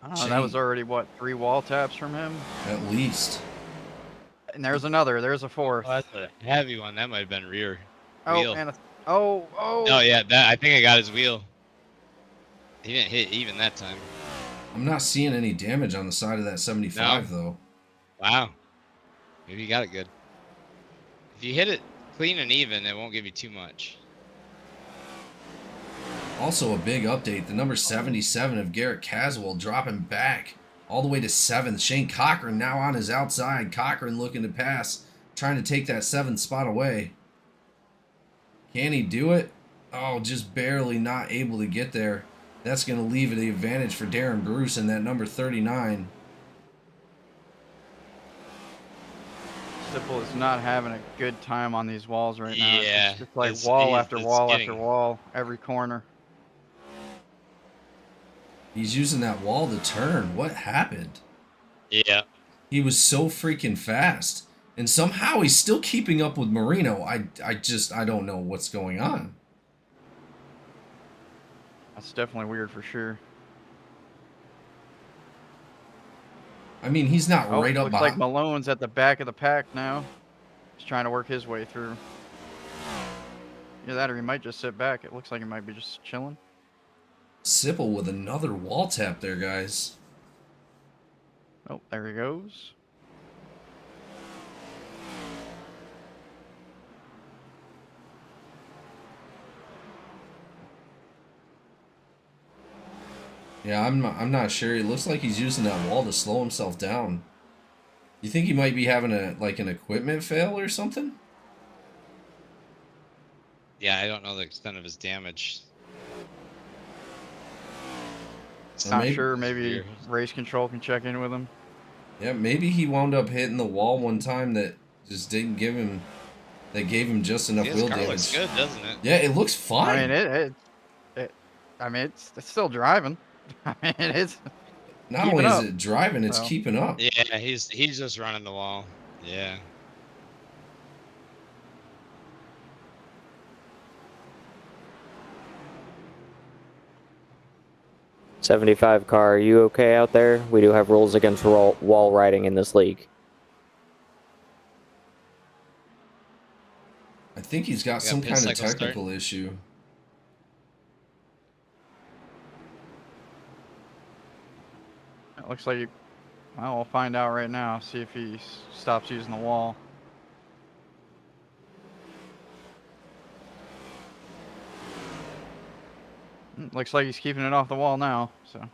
Oh, that was already, what, 3 wall taps from him? At least. And there's another. There's a fourth. Oh, that's a heavy one. That might have been rear. Oh, Wheel. and oh. Oh yeah, that I think I got his wheel. He didn't hit even that time. I'm not seeing any damage on the side of that 75 though. Wow. Maybe you got it good. If you hit it clean and even, it won't give you too much. Also a big update, the number 77 of Garrett Caswell dropping back all the way to 7th. Shane Cochran now on his outside. Cochran looking to pass, trying to take that 7th spot away. Can he do it? Oh, just barely not able to get there. That's going to leave the advantage for Darren Bruce in that number 39. Sipple is not having a good time on these walls right now. Yeah, It's just like it's- wall he's- after it's wall getting- after wall, every corner. He's using that wall to turn. What happened? Yeah. He was so freaking fast. And somehow he's still keeping up with Marino. I don't know what's going on. That's definitely weird for sure. I mean, he's not Oh, right up looks like behind. Malone's at the back of the pack now. He's trying to work his way through. Either that or he might just sit back. It looks like he might be just chilling. Sipple with another wall tap there, guys. Oh, there he goes. Yeah, I'm not sure. It looks like he's using that wall to slow himself down. You think he might be having an equipment fail or something? Yeah, I don't know the extent of his damage. Or Not maybe- sure. Maybe Weird. race control can check in with him. Yeah, maybe he wound up hitting the wall one time that just didn't give him, that gave him just enough His wheel car damage. looks good, doesn't it? Yeah, it looks fine. I mean, it's still driving. I mean, it's Not keeping only is up. it driving, it's So. keeping up. Yeah, he's just running the wall. Yeah. '75 car, are you okay out there? We do have rules against wall riding in this league. I think he's got Got some pit kind of cycle start? technical issue. It looks like. Well, we'll find out right now. See if he stops using the wall. Looks like he's keeping it off the wall now. So.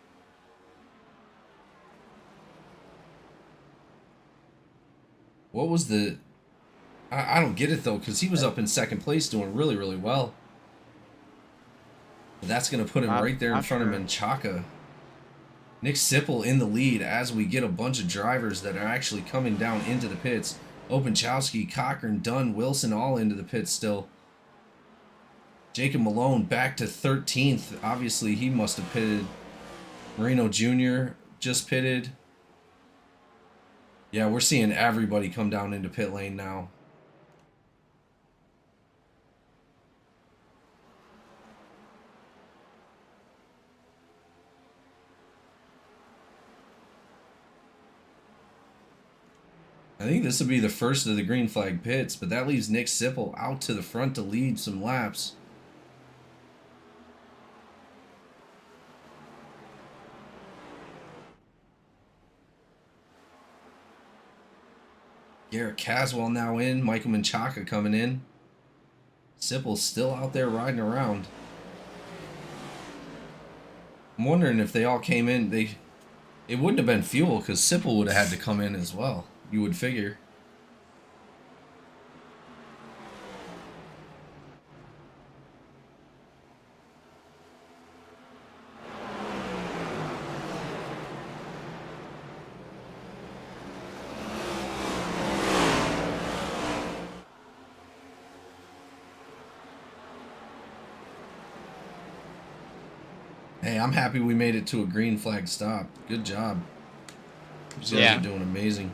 What was the... I don't get it, though, because he was up in 2nd place doing really, really well. But that's going to put him Not- right there in not front of sure. Menchaca. Nick Sipple in the lead as we get a bunch of drivers that are actually coming down into the pits. Openchowski, Cochran, Dunn, Wilson all into the pits still. Jacob Malone back to 13th. Obviously, he must have pitted. Marino Jr. just pitted. Yeah, we're seeing everybody come down into pit lane now. I think this will be the first of the green flag pits, but that leaves Nick Sipple out to the front to lead some laps. Garrett Caswell now in, Michael Menchaca coming in. Sipple's still out there riding around. I'm wondering if they all came in, it wouldn't have been fuel because Sipple would have had to come in as well. You would figure. Hey, I'm happy we made it to a green flag stop. Good job. You guys are doing amazing.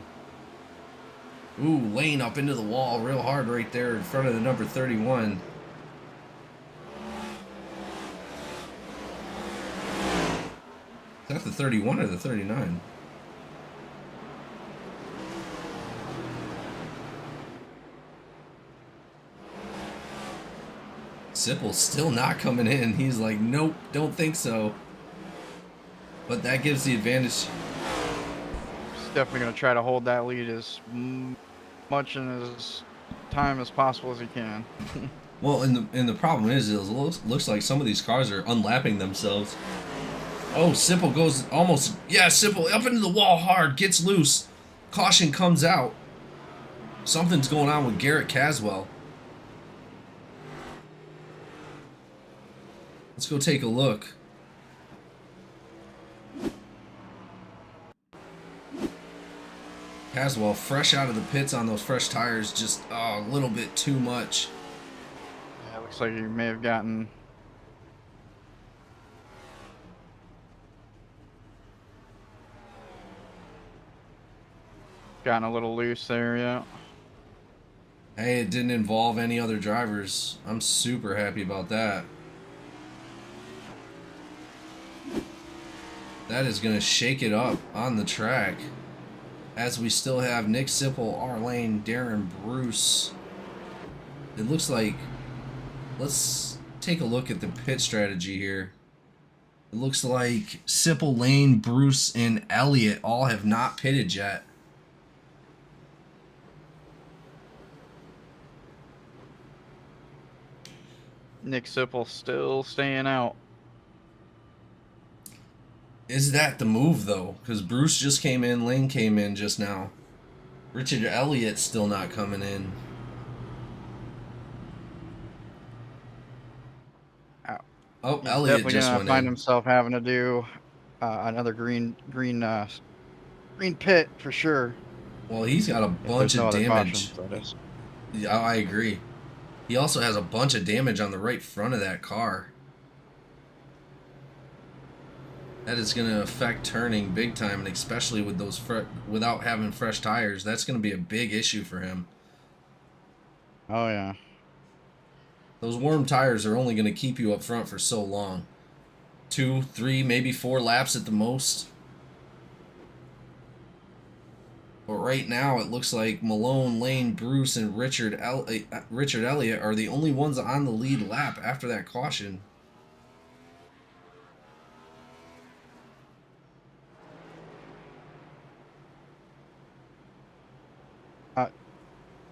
Ooh, lane up into the wall real hard right there in front of the number 31. Is that the 31 or the 39? Sipple's still not coming in. He's like, nope, don't think so. But that gives the advantage. He's definitely going to try to hold that lead as much in as time as possible as he can. Well, and the problem is it looks like some of these cars are unlapping themselves. Oh, Sipple goes almost, yeah, Sipple up into the wall hard, gets loose. Caution comes out. Something's going on with Garrett Caswell. Let's go take a look. Caswell fresh out of the pits on those fresh tires, just a little bit too much. Yeah, looks like he may have gotten a little loose there, yeah. Hey, it didn't involve any other drivers. I'm super happy about that. That is going to shake it up on the track. As we still have Nick Sipple, R Lane, Darren Bruce. It looks like, let's take a look at the pit strategy here. It looks like Sipple, Lane, Bruce, and Elliott all have not pitted yet. Nick Sipple still staying out. Is that the move, though? Because Bruce just came in, Lane came in just now. Richard Elliott's still not coming in. Oh, He's Elliott definitely just gonna went find in. himself having to do another green pit for sure. Well, he's got a If bunch there's no of other damage. cautions, that is. Yeah, I agree. He also has a bunch of damage on the right front of that car. That is going to affect turning big time, and especially with those without having fresh tires, that's going to be a big issue for him. Oh yeah. Those warm tires are only going to keep you up front for so long. 2, 3, maybe 4 laps at the most. But right now, it looks like Malone, Lane, Bruce, and Richard Elliott are the only ones on the lead lap after that caution.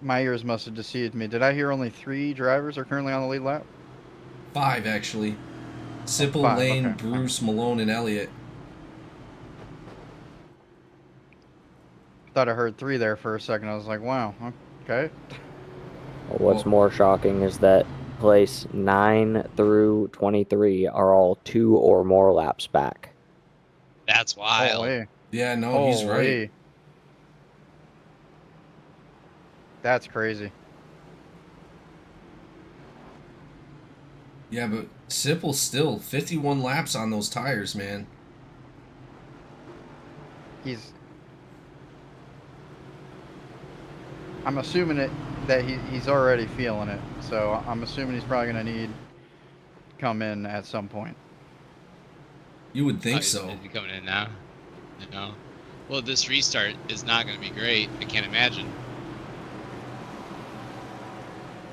My ears must have deceived me. Did I hear only 3 drivers are currently on the lead lap? 5, actually. Sipple, 5, Lane, okay. Bruce, Malone, and Elliott. Thought I heard 3 there for a second. I was like, wow, okay. What's more shocking is that place 9 through 23 are all 2 or more laps back. That's wild. Holy. Yeah, no, he's right. Holy. That's crazy. Yeah, but Sipple still 51 laps on those tires, man. I'm assuming that he's already feeling it, so I'm assuming he's probably gonna need to come in at some point. You would think Is so. he coming in now? No. Well, this restart is not going to be great. I can't imagine.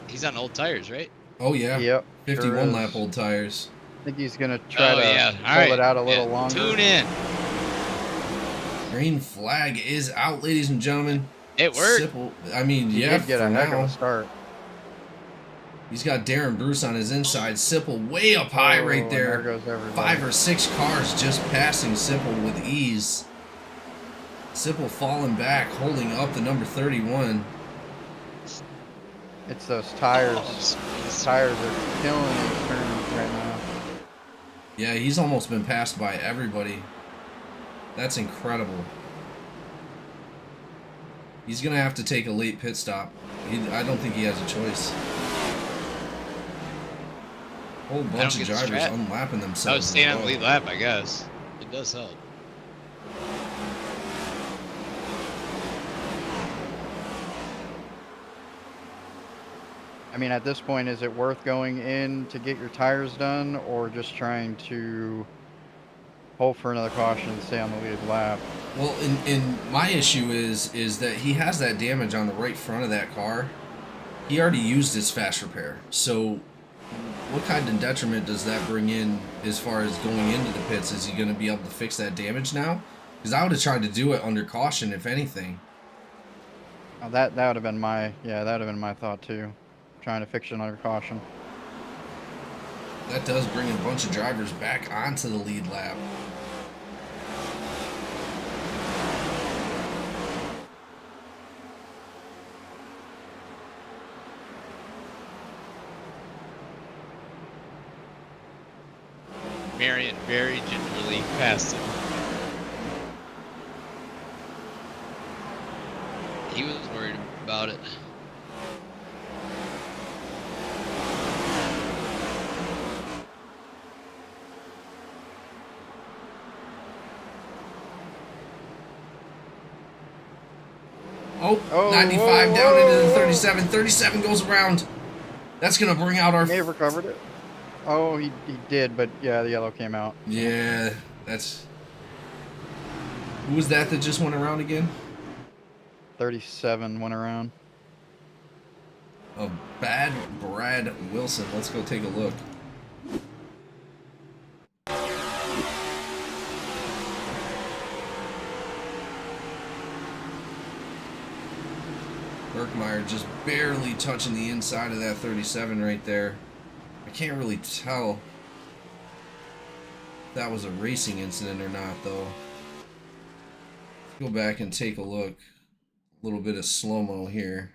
He's on old tires, right? Oh yeah. Yep. 51 lap old tires. I think he's gonna try to All pull it out a little longer. Tune in. Green flag is out, ladies and gentlemen. It worked. Sipple, I mean, He yeah, did get for a heck of now. a start. He's got Darren Bruce on his inside. Sipple way up high right Oh, there. and there goes everybody. 5 or 6 cars just passing Sipple with ease. Sipple falling back, holding up the number 31. It's those tires. Oh, Those tires are killing these turns right now. Yeah, he's almost been passed by everybody. That's incredible. He's going to have to take a late pit stop. I don't think he has a choice. Whole I don't bunch of get the drivers strat. unlapping I themselves. was staying as on the well. lead lap, I guess. It does help. I mean, at this point, is it worth going in to get your tires done, or just trying to hope for another caution and stay on the lead lap? Well, in my issue is that he has that damage on the right front of that car. He already used his fast repair. So what kind of detriment does that bring in as far as going into the pits? Is he going to be able to fix that damage now? Because I would have tried to do it under caution, if anything. Oh, that would have been my thought too, trying to fix it under caution. That does bring a bunch of drivers back onto the lead lap. Marion very gingerly passed him. He was worried about it. Oh, 95 down into the 37. 37 goes around. That's going to bring out our... May have recovered it. Oh, he did, but yeah, the yellow came out. Yeah, that's... Who was that just went around again? 37 went around. A bad Brad Wilson. Let's go take a look. Berkmeyer just barely touching the inside of that 37 right there. I can't really tell if that was a racing incident or not, though. Let's go back and take a look. A little bit of slow-mo here.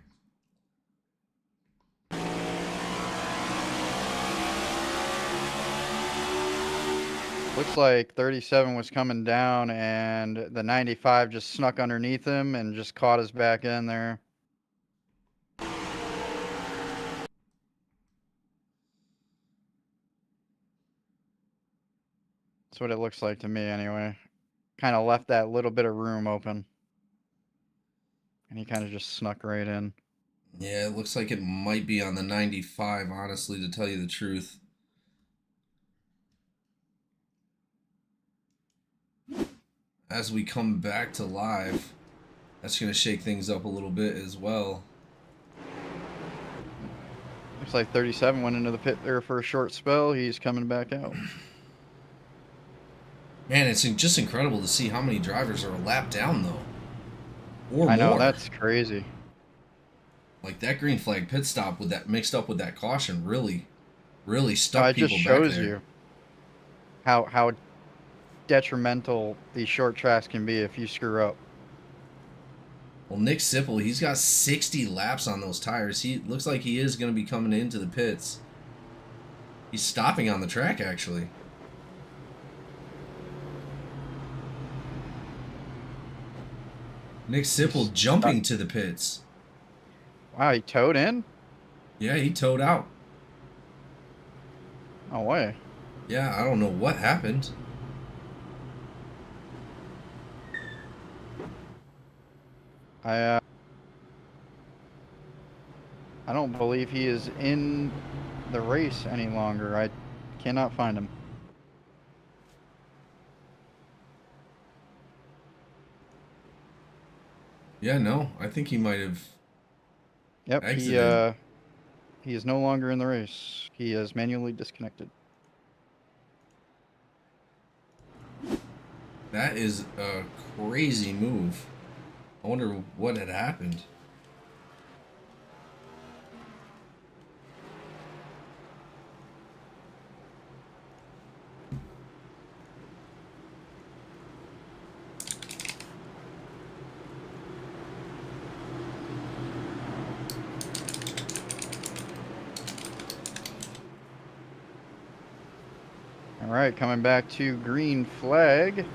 Looks like 37 was coming down, and the 95 just snuck underneath him and just caught his back end there. That's what it looks like to me, anyway. Kind of left that little bit of room open. And he kind of just snuck right in. Yeah, it looks like it might be on the 95, honestly, to tell you the truth. As we come back to live, that's going to shake things up a little bit as well. Looks like 37 went into the pit there for a short spell. He's coming back out. Man, it's just incredible to see how many drivers are a lap down, though. Or I know, more. that's crazy. Like, that green flag pit stop with that mixed up with that caution really No, stuck it people just back shows there. you how detrimental these short tracks can be if you screw up. Well, Nick Sipple, he's got 60 laps on those tires. He looks like he is going to be coming into the pits. He's stopping on the track, actually. Nick Sipple jumping to the pits. Wow, he towed in? Yeah, he towed out. No way. Yeah, I don't know what happened. I don't believe he is in the race any longer. I cannot find him. Yeah, no, I think he might have Yep, exited. he is no longer in the race. He is manually disconnected. That is a crazy move. I wonder what had happened. All right, coming back to green flag.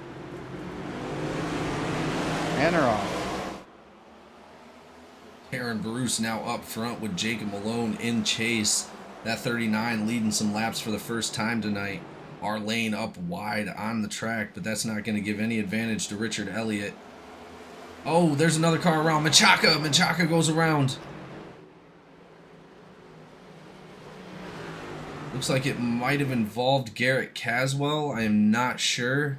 And they're off. Aaron Bruce now up front with Jacob Malone in chase. That 39 leading some laps for the first time tonight. Our lane up wide on the track, but that's not going to give any advantage to Richard Elliott. Oh, there's another car around. Menchaca! Menchaca goes around. Looks like it might have involved Garrett Caswell. I am not sure.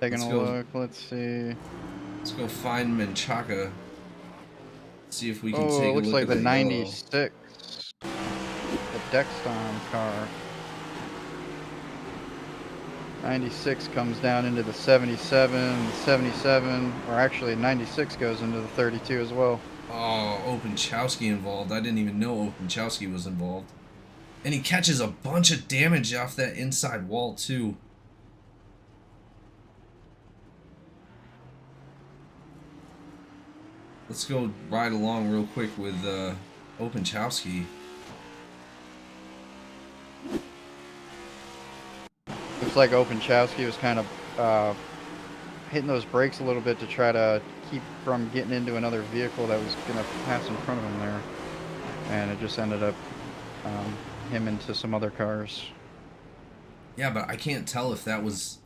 Taking Let's a go. look. Let's see. Let's go find Menchaca. See if we can Oh, take it a looks look like at the the yellow. 96. The Dexton car. 96 comes down into the 77, 77, or actually 96 goes into the 32 as well. Oh, Openchowski involved. I didn't even know Openchowski was involved. And he catches a bunch of damage off that inside wall, too. Let's go ride along real quick with Openchowski. Looks like Openchowski was kind of hitting those brakes a little bit to try to keep from getting into another vehicle that was going to pass in front of him there. And it just ended up him into some other cars. Yeah, but I can't tell if that was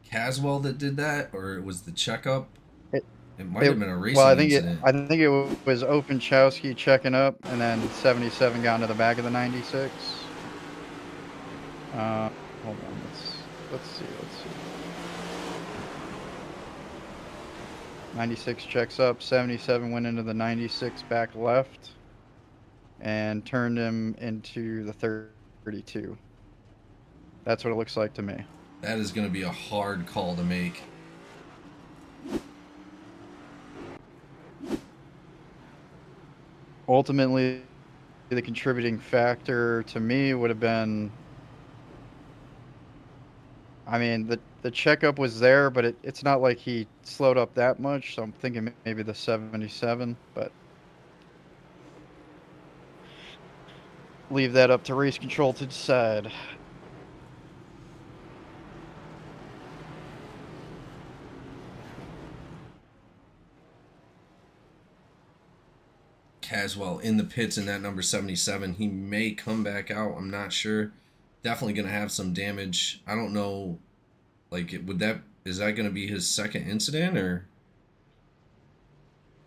Caswell that did that or it was the checkup. It might have been a racing incident. I think it was Openchowski checking up, and then 77 got into the back of the 96. Hold on, let's see. 96 checks up, 77 went into the 96 back left, and turned him into the 32. That's what it looks like to me. That is going to be a hard call to make. Ultimately, the contributing factor to me would have been, I mean, the checkup was there, but it's not like he slowed up that much, so I'm thinking maybe the 77, but leave that up to race control to decide. Caswell in the pits in that number 77. He may come back out. I'm not sure. Definitely going to have some damage. I don't know. Like, is that going to be his second incident or?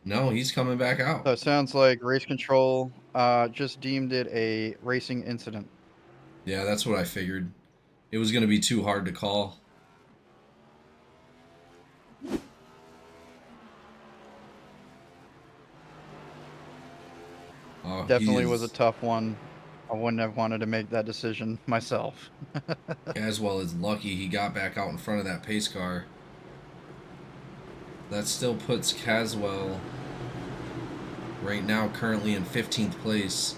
No, he's coming back out. So it sounds like race control just deemed it a racing incident. Yeah, that's what I figured. It was going to be too hard to call. Oh, Definitely was a tough one. I wouldn't have wanted to make that decision myself. Caswell is lucky he got back out in front of that pace car. That still puts Caswell right now currently in 15th place.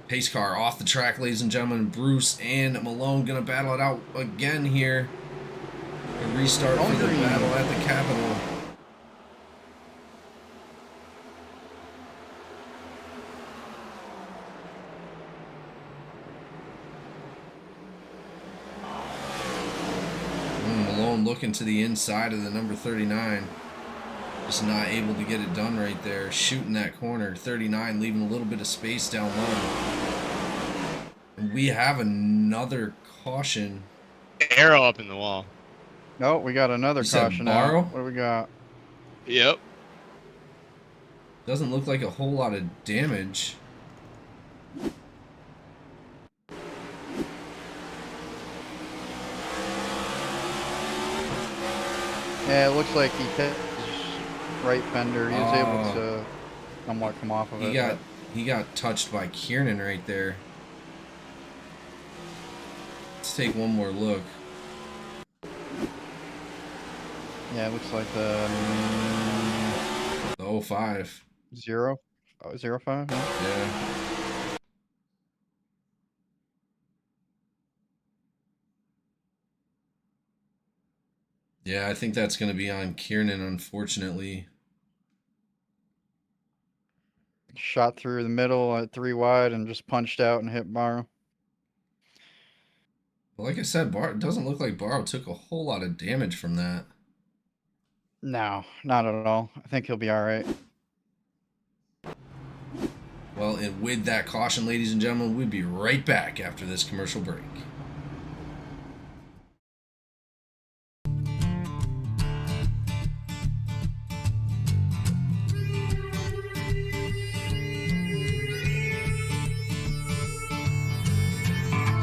Pace car off the track, ladies and gentlemen. Bruce and Malone gonna battle it out again here. A restart for the battle at the Capitol. Malone looking to the inside of the number 39. Just not able to get it done right there. Shooting that corner. 39 leaving a little bit of space down low. And we have another caution. Arrow up in the wall. No, we got another caution Barrow? out. What do we got? Yep. Doesn't look like a whole lot of damage. Yeah, it looks like he hit his right fender. He was able to somewhat come off of it. He got touched by Kiernan right there. Let's take one more look. Yeah, it looks like the 05. 05. Yeah. Yeah. Yeah, I think that's going to be on Kiernan, unfortunately. Shot through the middle at 3 wide and just punched out and hit Barrow. But like I said, it doesn't look like Barrow took a whole lot of damage from that. No, not at all. I think he'll be all right. Well, and with that caution, ladies and gentlemen, we'll be right back after this commercial break.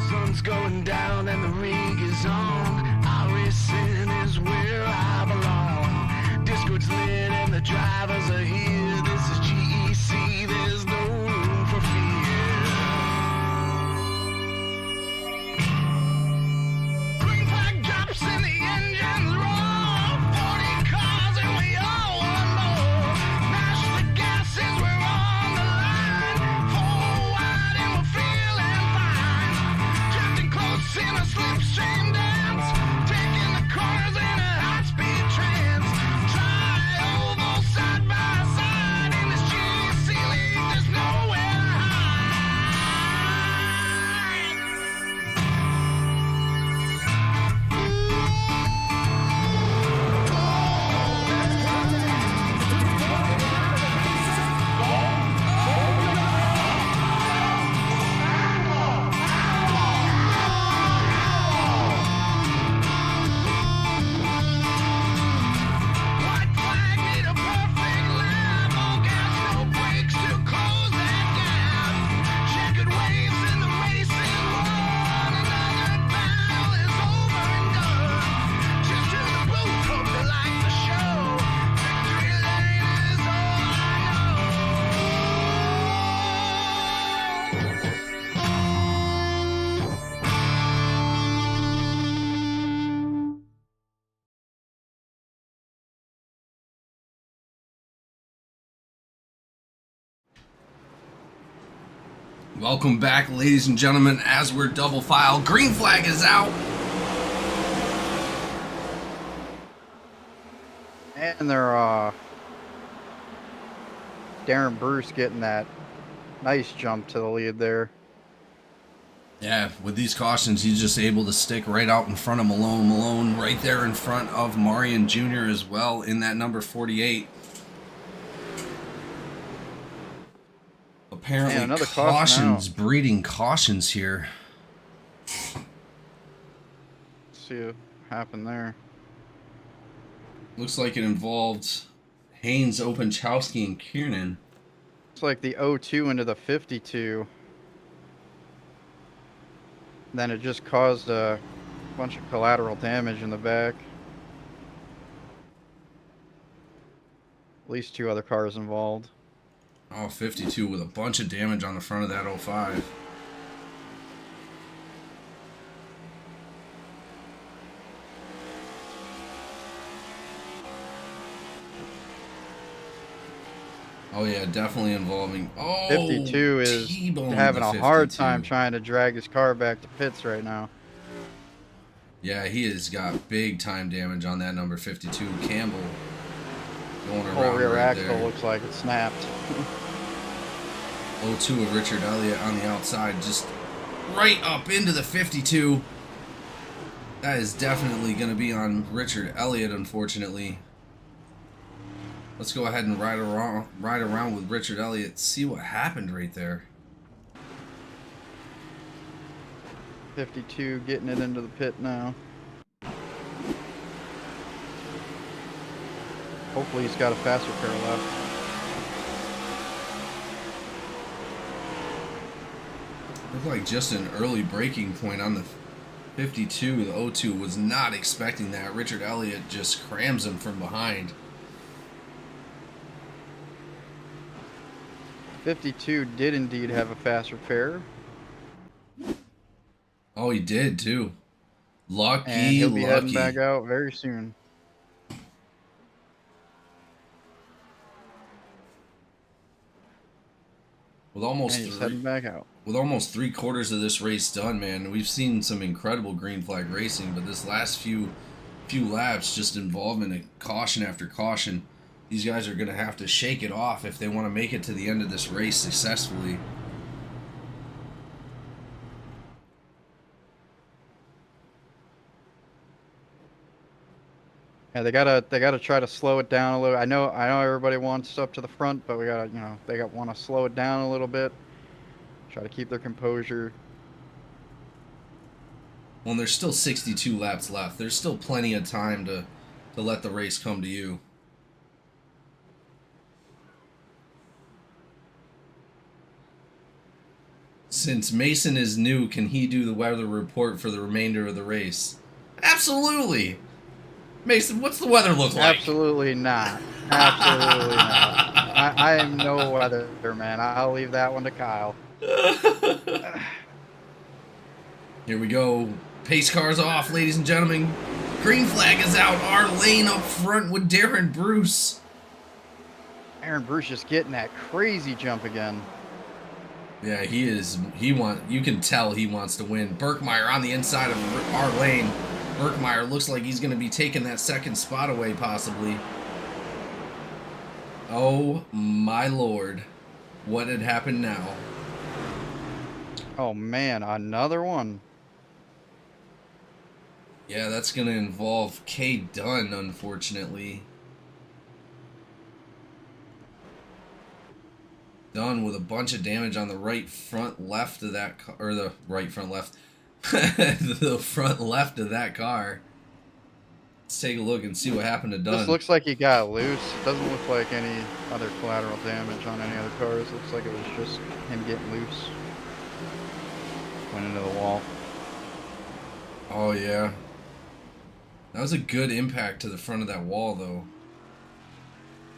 Sun's going down and the rig is on. iRacing is where I belong. Discord's lit and the drivers are here. This is GEC, there's no room for fear. Green flag drops and the engines roar. 40 cars and we all want more. Mash the gases, we're on the line. Four wide and we're feeling fine. Drifting close in a slipstream dance. Taking the corners in a high-speed trance. Tri-oval side by side. In this GEC league, there's nowhere to White flag need a perfect lap. All gas, no brakes to close that gap. Checkered waves in the racing world. Another battle is over and done. Just to the booth, hope they like the show. Victory lane is all I Welcome back, ladies and gentlemen, as we're double file. Green flag is out. And they're Darren Bruce getting that nice jump to the lead there. Yeah, with these cautions, he's just able to stick right out in front of Malone. Malone right there in front of Marion Jr. as well in that number 48. Apparently, Man, another caution cautions breeding cautions here. Let's see what happened there. Looks like it involved Haynes, Openchowski, and Kiernan. It's like the 02 into the 52. Then it just caused a bunch of collateral damage in the back. At least 2 other cars involved. Oh, 52 with a bunch of damage on the front of that 05. Oh yeah, definitely involving. Oh, 52 is T-boned having the a hard 52. time trying to drag his car back to pits right now. Yeah, he has got big time damage on that number 52. Campbell going Whole around rear right axle there. looks like it snapped. 02 of Richard Elliott on the outside, just right up into the 52. That is definitely going to be on Richard Elliott, unfortunately. Let's go ahead and ride around with Richard Elliott, see what happened right there. 52 getting it into the pit now. Hopefully he's got a faster pair left. Looked like just an early breaking point on the 52. The 02 was not expecting that. Richard Elliott just crams him from behind. 52 did indeed have a faster pair. Oh, he did too. Lucky, And he'll be heading lucky. back out very soon. With almost And he's heading back out. with almost 3/4 of this race done, man, we've seen some incredible green flag racing, but this last few laps just involvement in caution after caution. These guys are going to have to shake it off if they want to make it to the end of this race successfully. Yeah, they gotta try to slow it down a little. I know everybody wants up to the front, but we gotta, they want to slow it down a little bit. Try to keep their composure. Well, there's still 62 laps left. There's still plenty of time to let the race come to you. Since Mason is new, can he do the weather report for the remainder of the race? Absolutely. Mason, what's the weather look like? Absolutely not. Absolutely not. I am no weatherman. I'll leave that one to Kyle. Here we go. Pace cars off, ladies and gentlemen. Green flag is out. Our lane up front with Darren Bruce. Aaron Bruce just getting that crazy jump again. Yeah, he is. You can tell he wants to win. Birkmeyer on the inside of our lane. Birkmeyer looks like he's going to be taking that second spot away, possibly. Oh, my Lord. What had happened now? Oh, man. Another one. Yeah, that's going to involve K. Dunn, unfortunately. Dunn with a bunch of damage on the right front left of that car, or the right front left. The front left of that car. Let's take a look and see what happened to Dunn. This looks like he got loose. It doesn't look like any other collateral damage on any other cars. Looks like it was just him getting loose. Went into the wall. Oh, yeah. That was a good impact to the front of that wall, though.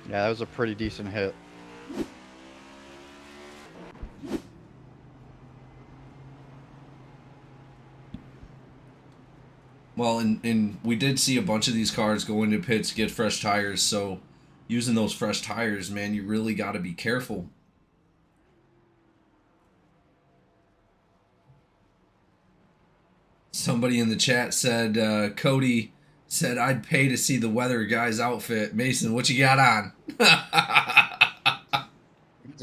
Yeah, that was a pretty decent hit. Well, and we did see a bunch of these cars go into pits, get fresh tires, so using those fresh tires, man, you really got to be careful. Somebody in the chat said, Cody said, I'd pay to see the weather guy's outfit. Mason, what you got on?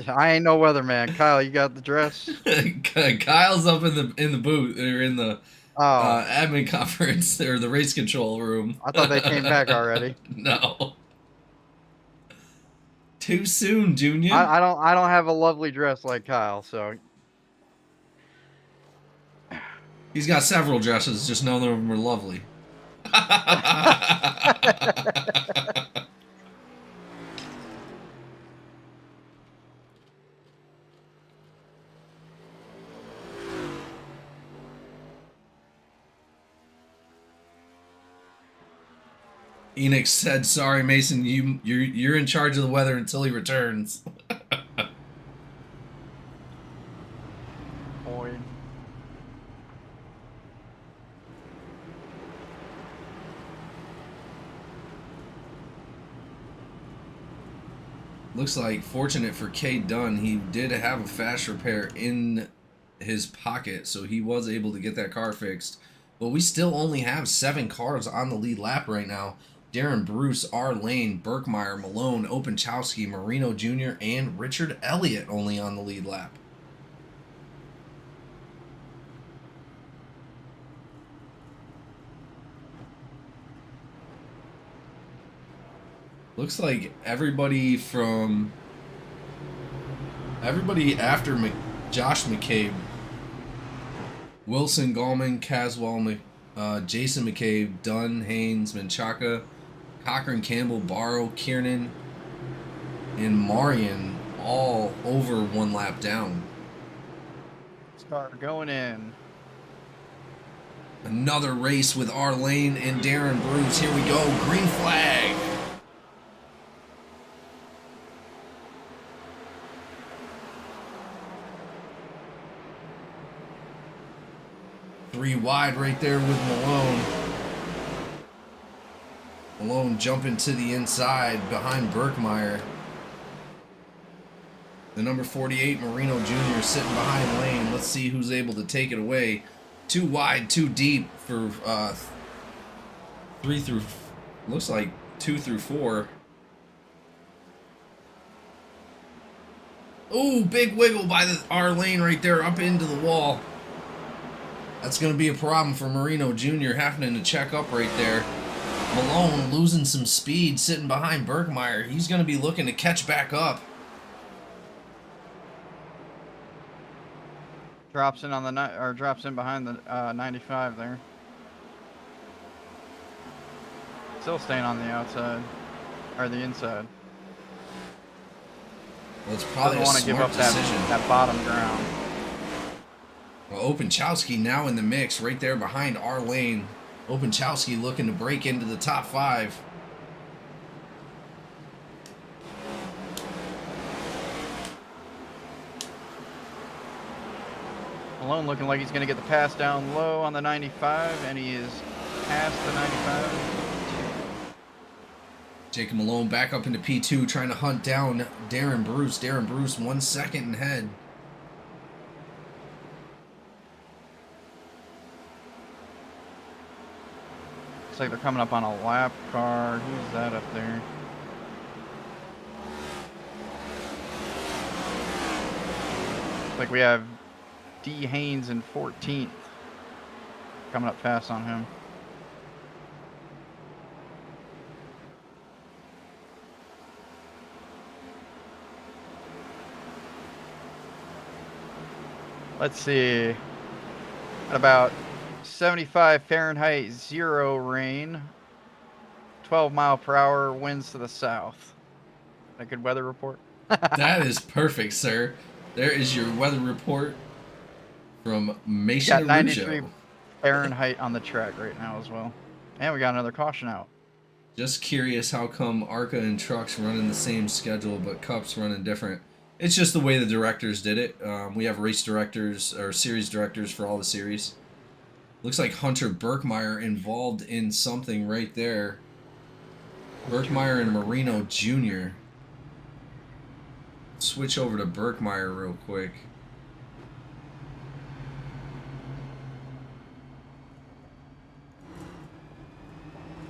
I ain't no weatherman. Kyle, you got the dress? Kyle's up in the booth, or in the admin conference, or the race control room. I thought they came back already. No. Too soon, Junior. I don't have a lovely dress like Kyle, so He's got several dresses, just none of them are lovely. Enix said, "Sorry, Mason, you're in charge of the weather until he returns." boy. Looks like, fortunate for K. Dunn, he did have a fast repair in his pocket, so he was able to get that car fixed. But we still only have 7 cars on the lead lap right now. Darren Bruce, R. Lane, Birkmeyer, Malone, Openchowski, Marino Jr., and Richard Elliott only on the lead lap. Looks like everybody after Josh McCabe, Wilson, Gallman, Caswell, Jason McCabe, Dunn, Haynes, Menchaca, Cochran, Campbell, Barrow, Kiernan, and Marion all over 1 lap down. Start going in. Another race with R. Lane and Darren Bruce. Here we go. Green flag. Three wide right there with Malone. Malone jumping to the inside behind Birkmeyer. The number 48, Marino Jr., sitting behind Lane. Let's see who's able to take it away. 2 wide, 2 deep for 3 through, looks like 2 through 4. Ooh, big wiggle by our Lane right there up into the wall. That's going to be a problem for Marino Jr. having to check up right there. Malone losing some speed, sitting behind Berkmeyer. He's going to be looking to catch back up. Drops in on the drops in behind the 95 there. Still staying on the outside or the inside. Well, it's probably Doesn't want to give up decision. that bottom ground. Well, Openchowski now in the mix right there behind our lane. Openchowski looking to break into the top 5. Malone looking like he's going to get the pass down low on the 95, and he is past the 95. Jacob Malone back up into P2 trying to hunt down Darren Bruce. Darren Bruce 1 second ahead. Looks like they're coming up on a lap car. Who's that up there? Looks like we have D. Haynes in 14th. Coming up fast on him. Let's see. At about 75 Fahrenheit, 0 rain, 12 mile per hour winds to the south. A good weather report. That is perfect, sir. There is your weather report from Mason Got 93 Arujo. Fahrenheit on the track right now as well. And we got another caution out. Just curious how come ARCA and trucks running the same schedule but Cup's running different. It's just the way the directors did it. We have race directors or series directors for all the series. Looks like Hunter Berkmeyer involved in something right there. Berkmeyer and Marino Jr. Switch over to Berkmeyer real quick.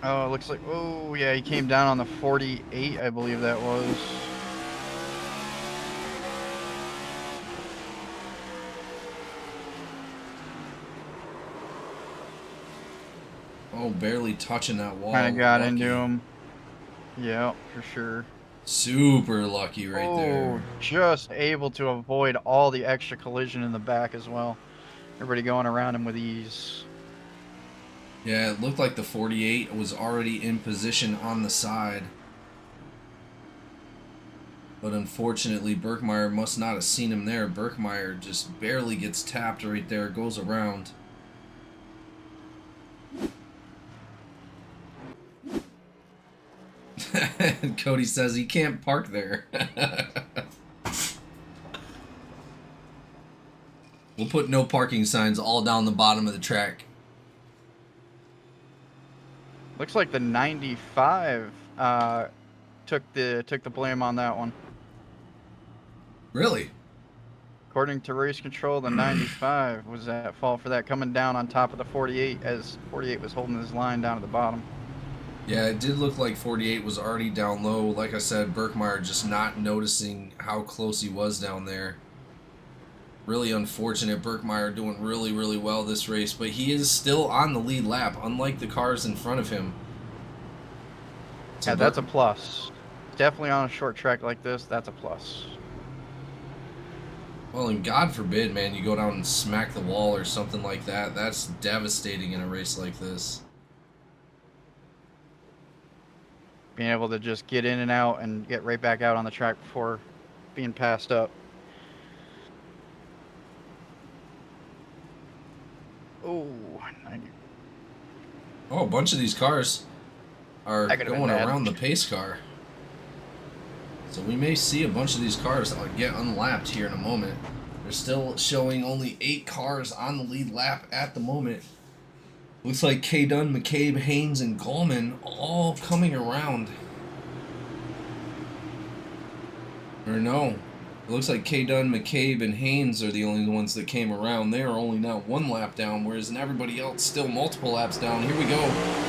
Oh, it looks like, oh yeah, he came down on the 48, I believe that was. Oh, barely touching that wall. Kind of got Lucky. into him. Yeah, for sure. Super lucky right there. Just able to avoid all the extra collision in the back as well. Everybody going around him with ease. Yeah, it looked like the 48 was already in position on the side. But unfortunately, Berkmeyer must not have seen him there. Berkmeyer just barely gets tapped right there, goes around. And Cody says he can't park there. We'll put no parking signs all down the bottom of the track. Looks like the 95 took the blame on that one. Really? According to race control, the 95 was at fault for that, coming down on top of the 48 as 48 was holding his line down at the bottom. Yeah, it did look like 48 was already down low. Like I said, Berkmeyer just not noticing how close he was down there. Really unfortunate. Berkmeyer doing really, really well this race, but he is still on the lead lap, unlike the cars in front of him. So Yeah, that's a plus. Definitely on a short track like this, that's a plus. Well, and God forbid, man, you go down and smack the wall or something like that. That's devastating in a race like this. Being able to just get in and out and get right back out on the track before being passed up. Oh, 90. Oh, a bunch of these cars are That could've been going bad. around the pace car. So we may see a bunch of these cars get unlapped here in a moment. They're still showing only 8 cars on the lead lap at the moment. Looks like K. Dunn, McCabe, Haynes, and Gallman all coming around. Or no. It looks like K. Dunn, McCabe, and Haynes are the only ones that came around. They are only now 1 lap down, whereas everybody else still multiple laps down. Here we go.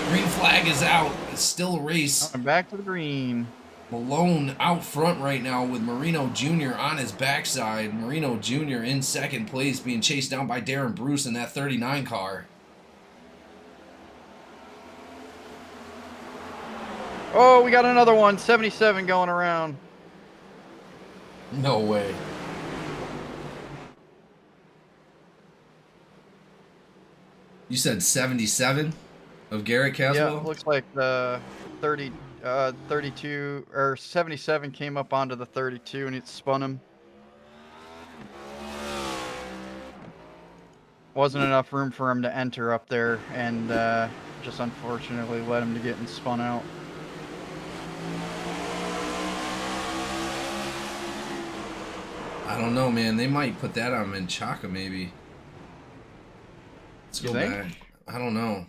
Green flag is out. It's still a race. And back to the green. Malone out front right now with Marino Jr. on his backside. Marino Jr. in second place, being chased down by Darren Bruce in that 39 car. Oh, we got another one. 77 going around. No way. You said 77 of Garrett Caswell? Yeah, looks like the 32 or 77 came up onto the 32 and it spun him. Wasn't enough room for him to enter up there, and just unfortunately led him to getting spun out. I don't know, man. They might put that on Menchaca, maybe. Let's You go think? back. I don't know.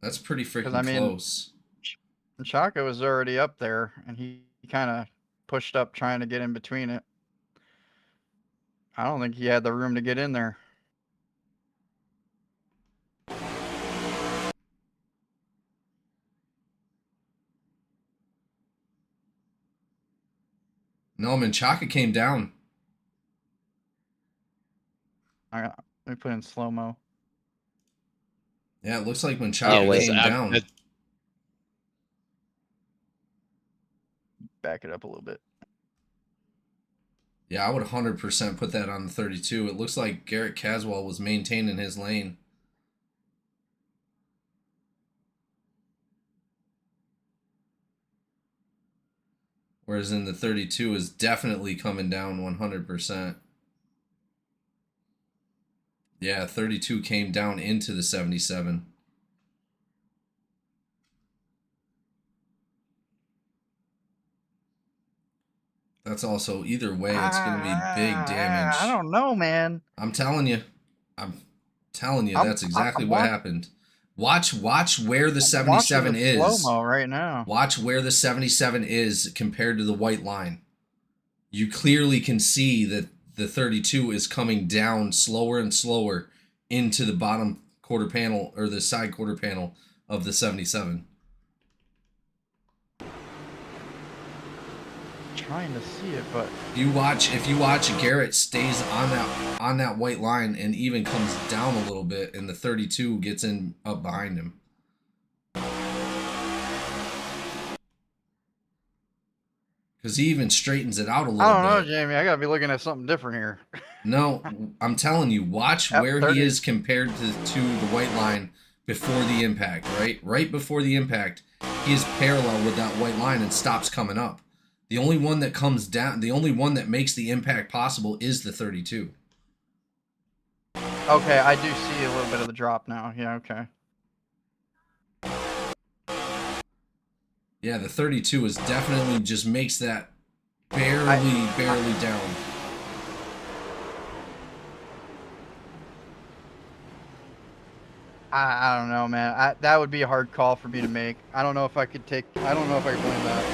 That's pretty freaking I mean- close. Chaka was already up there, and he kind of pushed up trying to get in between it. I don't think he had the room to get in there. No, Menchaca came down. Let me put in slow-mo. Yeah, it looks like Menchaca wait. came down. Back it up a little bit. Yeah, I would 100% put that on the 32. It looks like Garrett Caswell was maintaining his lane. Whereas in the 32 is definitely coming down 100%. Yeah, 32 came down into the 77. That's also, either way, it's going to be big damage. I don't know, man. I'm telling you. That's exactly I'm what wa- happened. Watch where the I'm watching 77 the is. slow-mo right now. Watch where the 77 is compared to the white line. You clearly can see that the 32 is coming down slower and slower into the bottom quarter panel or the side quarter panel of the 77. Trying to see it, but If you watch, Garrett stays on that white line and even comes down a little bit, and the 32 gets in up behind him. Because he even straightens it out a little I don't know, bit. Jamie. I gotta be looking at something different here. No, I'm telling you, watch Yep, where 30. he is compared to the white line before the impact, right? Right before the impact, he is parallel with that white line and stops coming up. The only one that comes down, the only one that makes the impact possible is the 32. Okay, I do see a little bit of the drop now. Yeah, okay. Yeah, the 32 is definitely just makes that barely down. I don't know, man. That would be a hard call for me to make. I don't know if I could blame that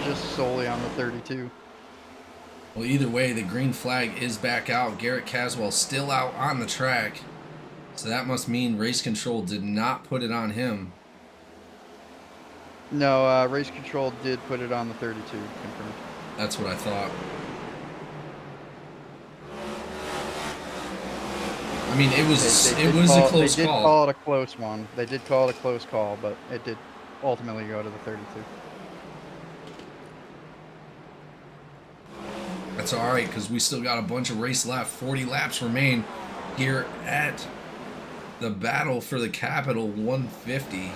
just solely on the 32. Well, either way, the green flag is back out. Garrett Caswell still out on the track. So that must mean race control did not put it on him. No, race control did put it on the 32. Confirmed. That's what I thought. I mean, it was They a close They did call. call it a close one. They did call it a close call, but it did ultimately go to the 32. That's all right, because we still got a bunch of race left. 40 laps remain here at the battle for the Capital 150.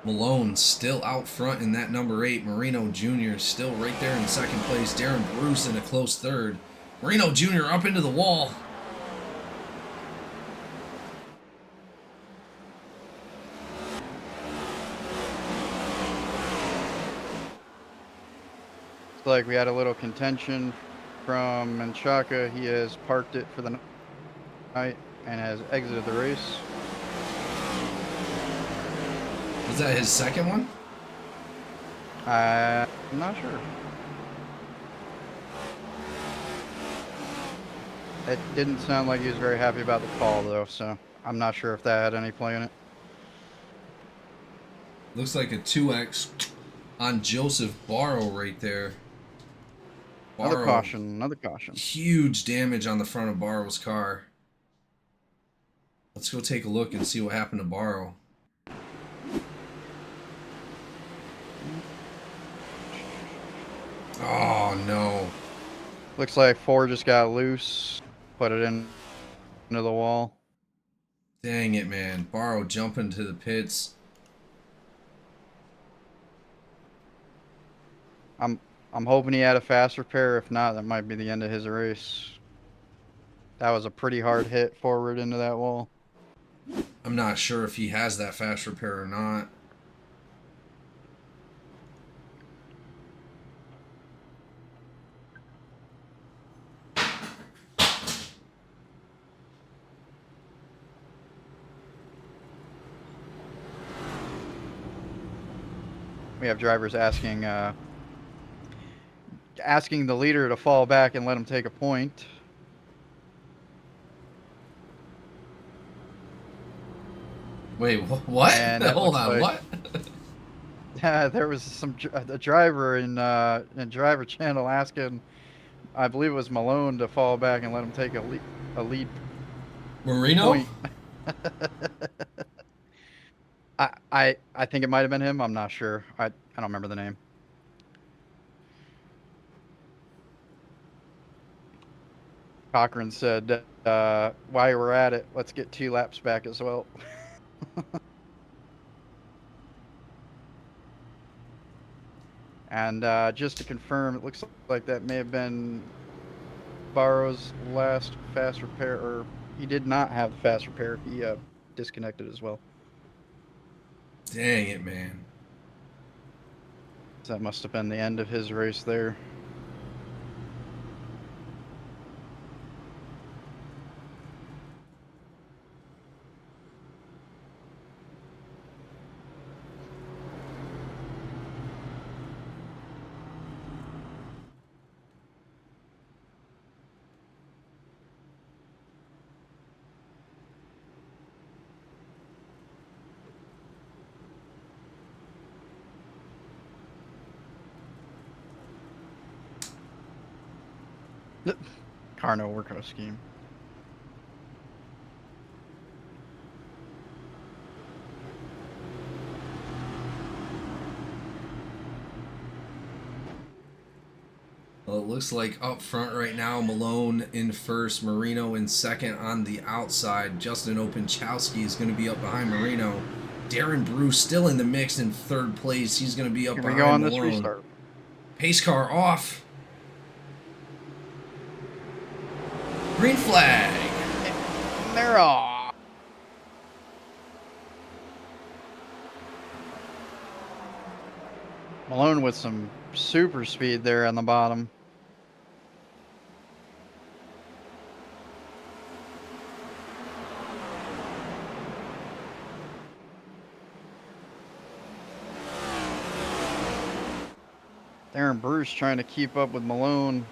Malone still out front in that number 8. Marino Jr. still right there in second place. Darren Bruce in a close third. Marino Jr. up into the wall. Looks like we had a little contention from Menchaca. He has parked it for the night and has exited the race. Was that his second one? I'm not sure. It didn't sound like he was very happy about the call, though, so I'm not sure if that had any play in it. Looks like a 2X on Joseph Barrow right there. Another Barrow, caution, another caution. huge damage on the front of Barrow's car. Let's go take a look and see what happened to Barrow. Oh, no. Looks like 4 just got loose. Put it into the wall. Dang it, man. Barrow jumping to the pits. I'm hoping he had a fast repair. If not, that might be the end of his race. That was a pretty hard hit forward into that wall. I'm not sure if he has that fast repair or not. We have drivers asking the leader to fall back and let him take a point. Wait, what? And that Hold looks on, like- what? There was a driver in driver channel asking, I believe it was Malone, to fall back and let him take a lead Marino? point. I think it might have been him. I'm not sure. I don't remember the name. Cochran said, while we're at it, let's get 2 laps back as well. And just to confirm, it looks like that may have been Barrow's last fast repair, or he did not have the fast repair. He disconnected as well. Dang it, man. So that must have been the end of his race there. Carno workout scheme. Well, it looks like up front right now, Malone in first, Marino in second on the outside. Justin Openchowski is going to be up behind Marino. Darren Bruce still in the mix in third place. He's going to be up Here we behind go on Malone. this restart. Pace car off. Green flag. And they're off. Malone with some super speed there on the bottom. Darren Bruce trying to keep up with Malone.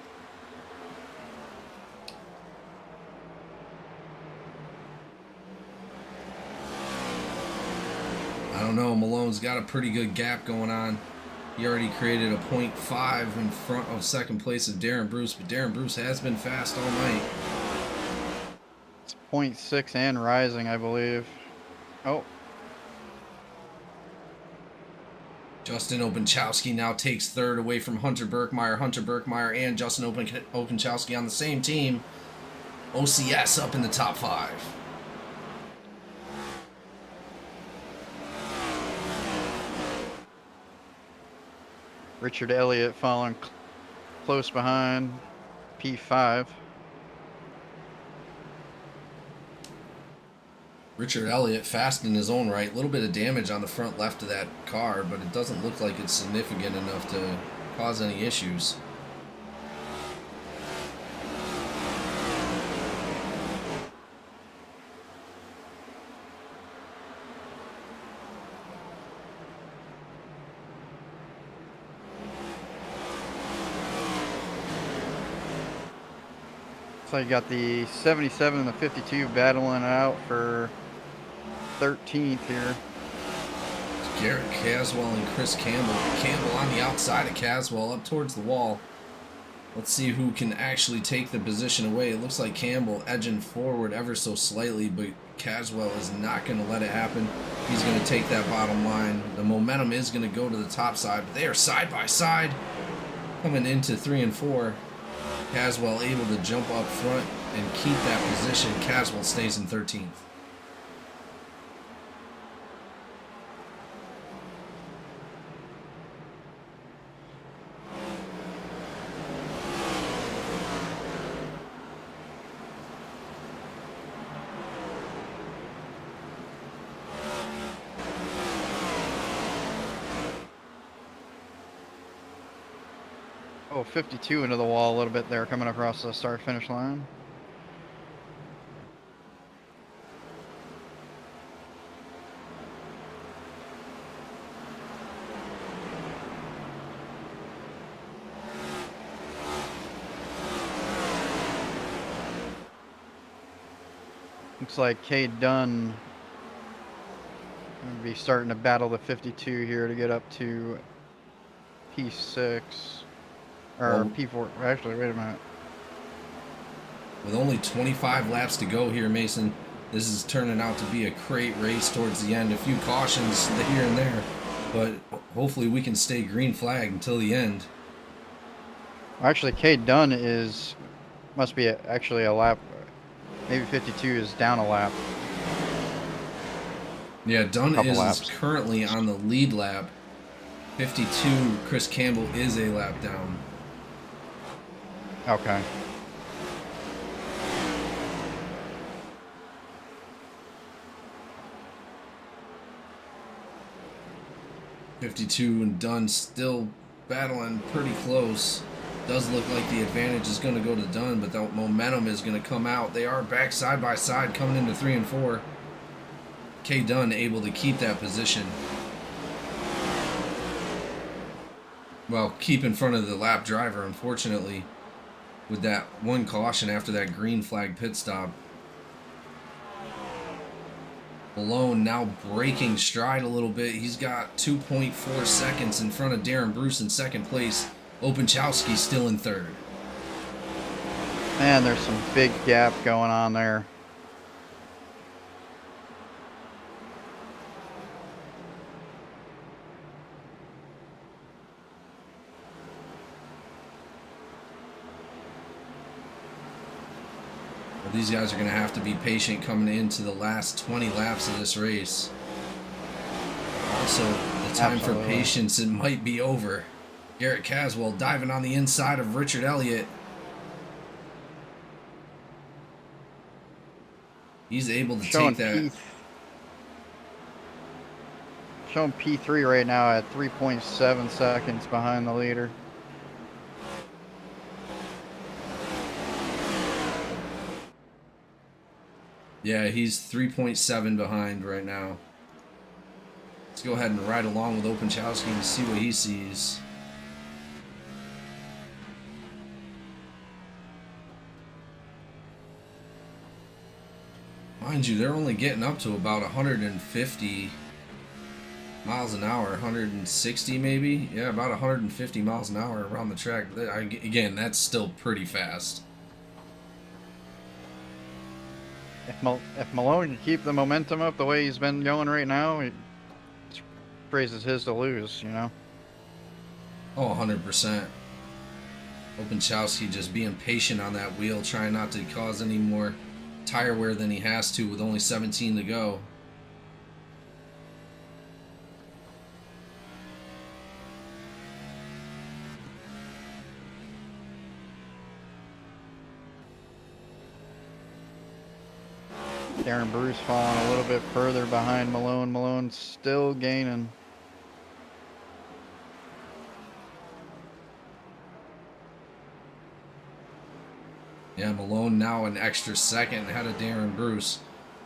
I don't know. Malone's got a pretty good gap going on. He already created a 0.5 in front of second place of Darren Bruce, but Darren Bruce has been fast all night. It's 0.6 and rising, I believe. Oh, Justin Openchowski now takes third away from Hunter Birkmeyer. Hunter Birkmeyer and Justin Openchowski on the same team. OCS up in the top 5. Richard Elliott following close behind, P5. Richard Elliott fast in his own right. A little bit of damage on the front left of that car, but it doesn't look like it's significant enough to cause any issues. So you got the 77 and the 52 battling it out for 13th here. Garrett Caswell and Chris Campbell. Campbell on the outside of Caswell up towards the wall. Let's see who can actually take the position away. It looks like Campbell edging forward ever so slightly, but Caswell is not going to let it happen. He's going to take that bottom line. The momentum is going to go to the top side, but they are side by side coming into 3 and 4. Caswell able to jump up front and keep that position. Caswell stays in 13th. Oh, 52 into the wall a little bit there, coming across the start-finish line. Looks like Cade Dunn going to be starting to battle the 52 here to get up to P6. Or Well, P4. Actually, wait a minute. with only 25 laps to go here, Mason, this is turning out to be a great race towards the end. A few cautions here and there, but hopefully we can stay green flag until the end. Actually, Cade Dunn must be actually a lap. Maybe 52 is down a lap. Yeah, Dunn Couple is laps. currently on the lead lap. 52, Chris Campbell is a lap down. Okay. .52 and Dunn still battling pretty close. Does look like the advantage is going to go to Dunn, but the momentum is going to come out. They are back side by side coming into 3 and 4. K. Dunn able to keep that position. Well, keep in front of the lap driver, unfortunately, with that one caution after that green flag pit stop. Malone now breaking stride a little bit. He's got 2.4 seconds in front of Darren Bruce in second place. Openchowski still in third. Man, there's some big gap going on there. Well, these guys are going to have to be patient coming into the last 20 laps of this race. Also, the time for Absolutely. patience, it might be over. Garrett Caswell diving on the inside of Richard Elliott. He's able to Showing take that. Showing P3 right now at 3.7 seconds behind the leader. Yeah, he's 3.7 behind right now. Let's go ahead and ride along with Openchowski and see what he sees. Mind you, they're only getting up to about 150 miles an hour, 160 maybe. Yeah, about 150 miles an hour around the track. Again, that's still pretty fast. If Malone can keep the momentum up the way he's been going right now, race is his to lose, you know? Oh, 100%. Openchowski just being patient on that wheel, trying not to cause any more tire wear than he has to with only 17 to go. Darren Bruce falling a little bit further behind Malone. Malone still gaining. Yeah, Malone now an extra second ahead of Darren Bruce.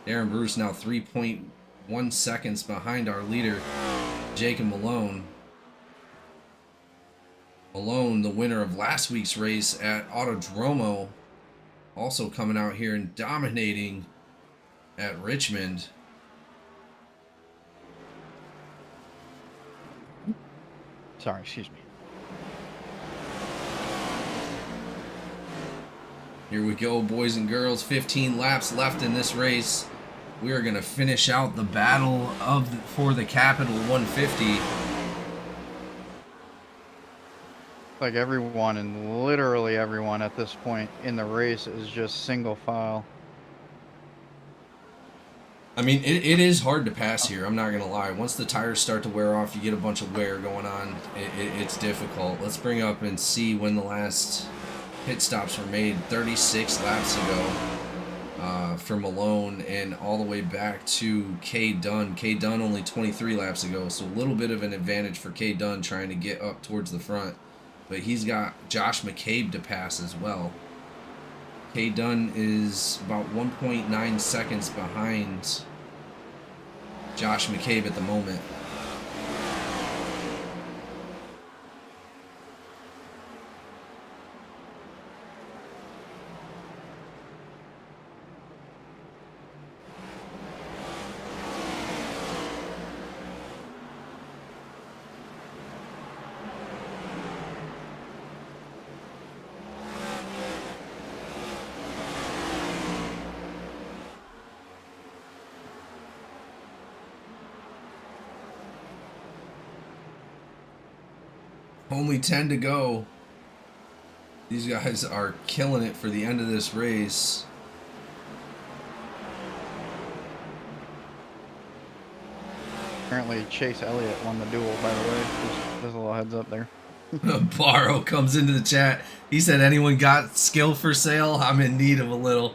Darren Bruce now 3.1 seconds behind our leader, Jacob Malone. Malone, the winner of last week's race at Autodromo, also coming out here and dominating at Richmond. Sorry, excuse me. Here we go, boys and girls. 15 laps left in this race. We are going to finish out the battle for the Capital 150. Like everyone, and literally everyone at this point in the race is just single file. I mean, it is hard to pass here. I'm not going to lie. Once the tires start to wear off, you get a bunch of wear going on. It's difficult. Let's bring up and see when the last pit stops were made. 36 laps ago for Malone, and all the way back to K. Dunn. K. Dunn only 23 laps ago, so a little bit of an advantage for K. Dunn trying to get up towards the front. But he's got Josh McCabe to pass as well. K. Dunn is about 1.9 seconds behind Josh McCabe at the moment. Only 10 to go. These guys are killing it for the end of this race. Apparently Chase Elliott won the duel, by the way. Just a little heads up there. Barrow comes into the chat. He said, anyone got skill for sale? I'm in need of a little.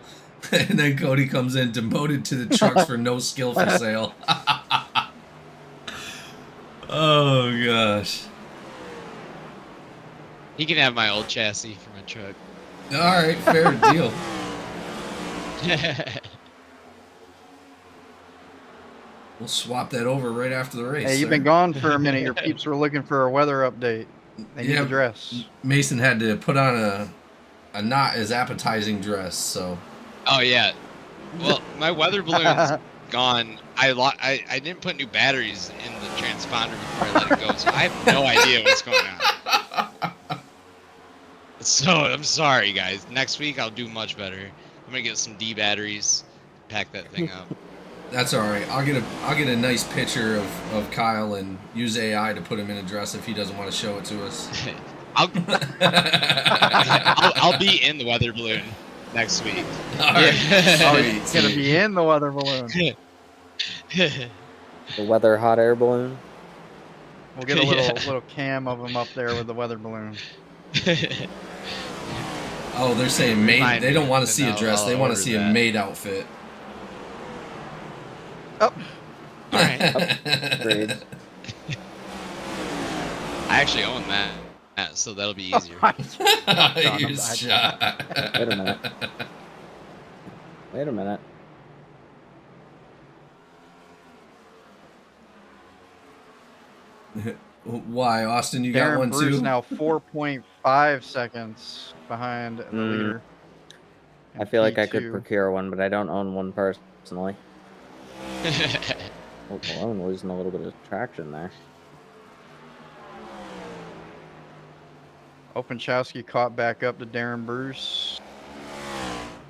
And then Cody comes in, demoted to the trucks for no skill for sale. Oh, gosh. He can have my old chassis for my truck. All right, fair deal. We'll swap that over right after the race. Hey, you've been gone for a minute. Your peeps were looking for a weather update. They need a dress. Mason had to put on a not as appetizing dress, so. Oh yeah. Well, my weather balloon's gone. I didn't put new batteries in the transponder before I let it go, so I have no idea what's going on. So I'm sorry, guys. Next week I'll do much better. I'm gonna get some D batteries, pack that thing up. That's all right. I'll get a nice picture of Kyle and use AI to put him in a dress if he doesn't want to show it to us. I'll be in the weather balloon next week. All right. Oh, he's gonna be in the weather balloon. The weather hot air balloon. We'll get a little cam of him up there with the weather balloon. Oh, they're saying maid. They don't want to see a dress. They want to see a that. maid outfit. Oh. All right. Agreed. I actually own that, so that'll be easier. You shot. Wait a minute. Wait a minute. Why, Austin? You got Darren one Bruce too? now 4.5 seconds behind the leader. I feel like I could P2. procure one, but I don't own one personally. Oh, well, I'm losing a little bit of traction there. Openchowski caught back up to Darren Bruce.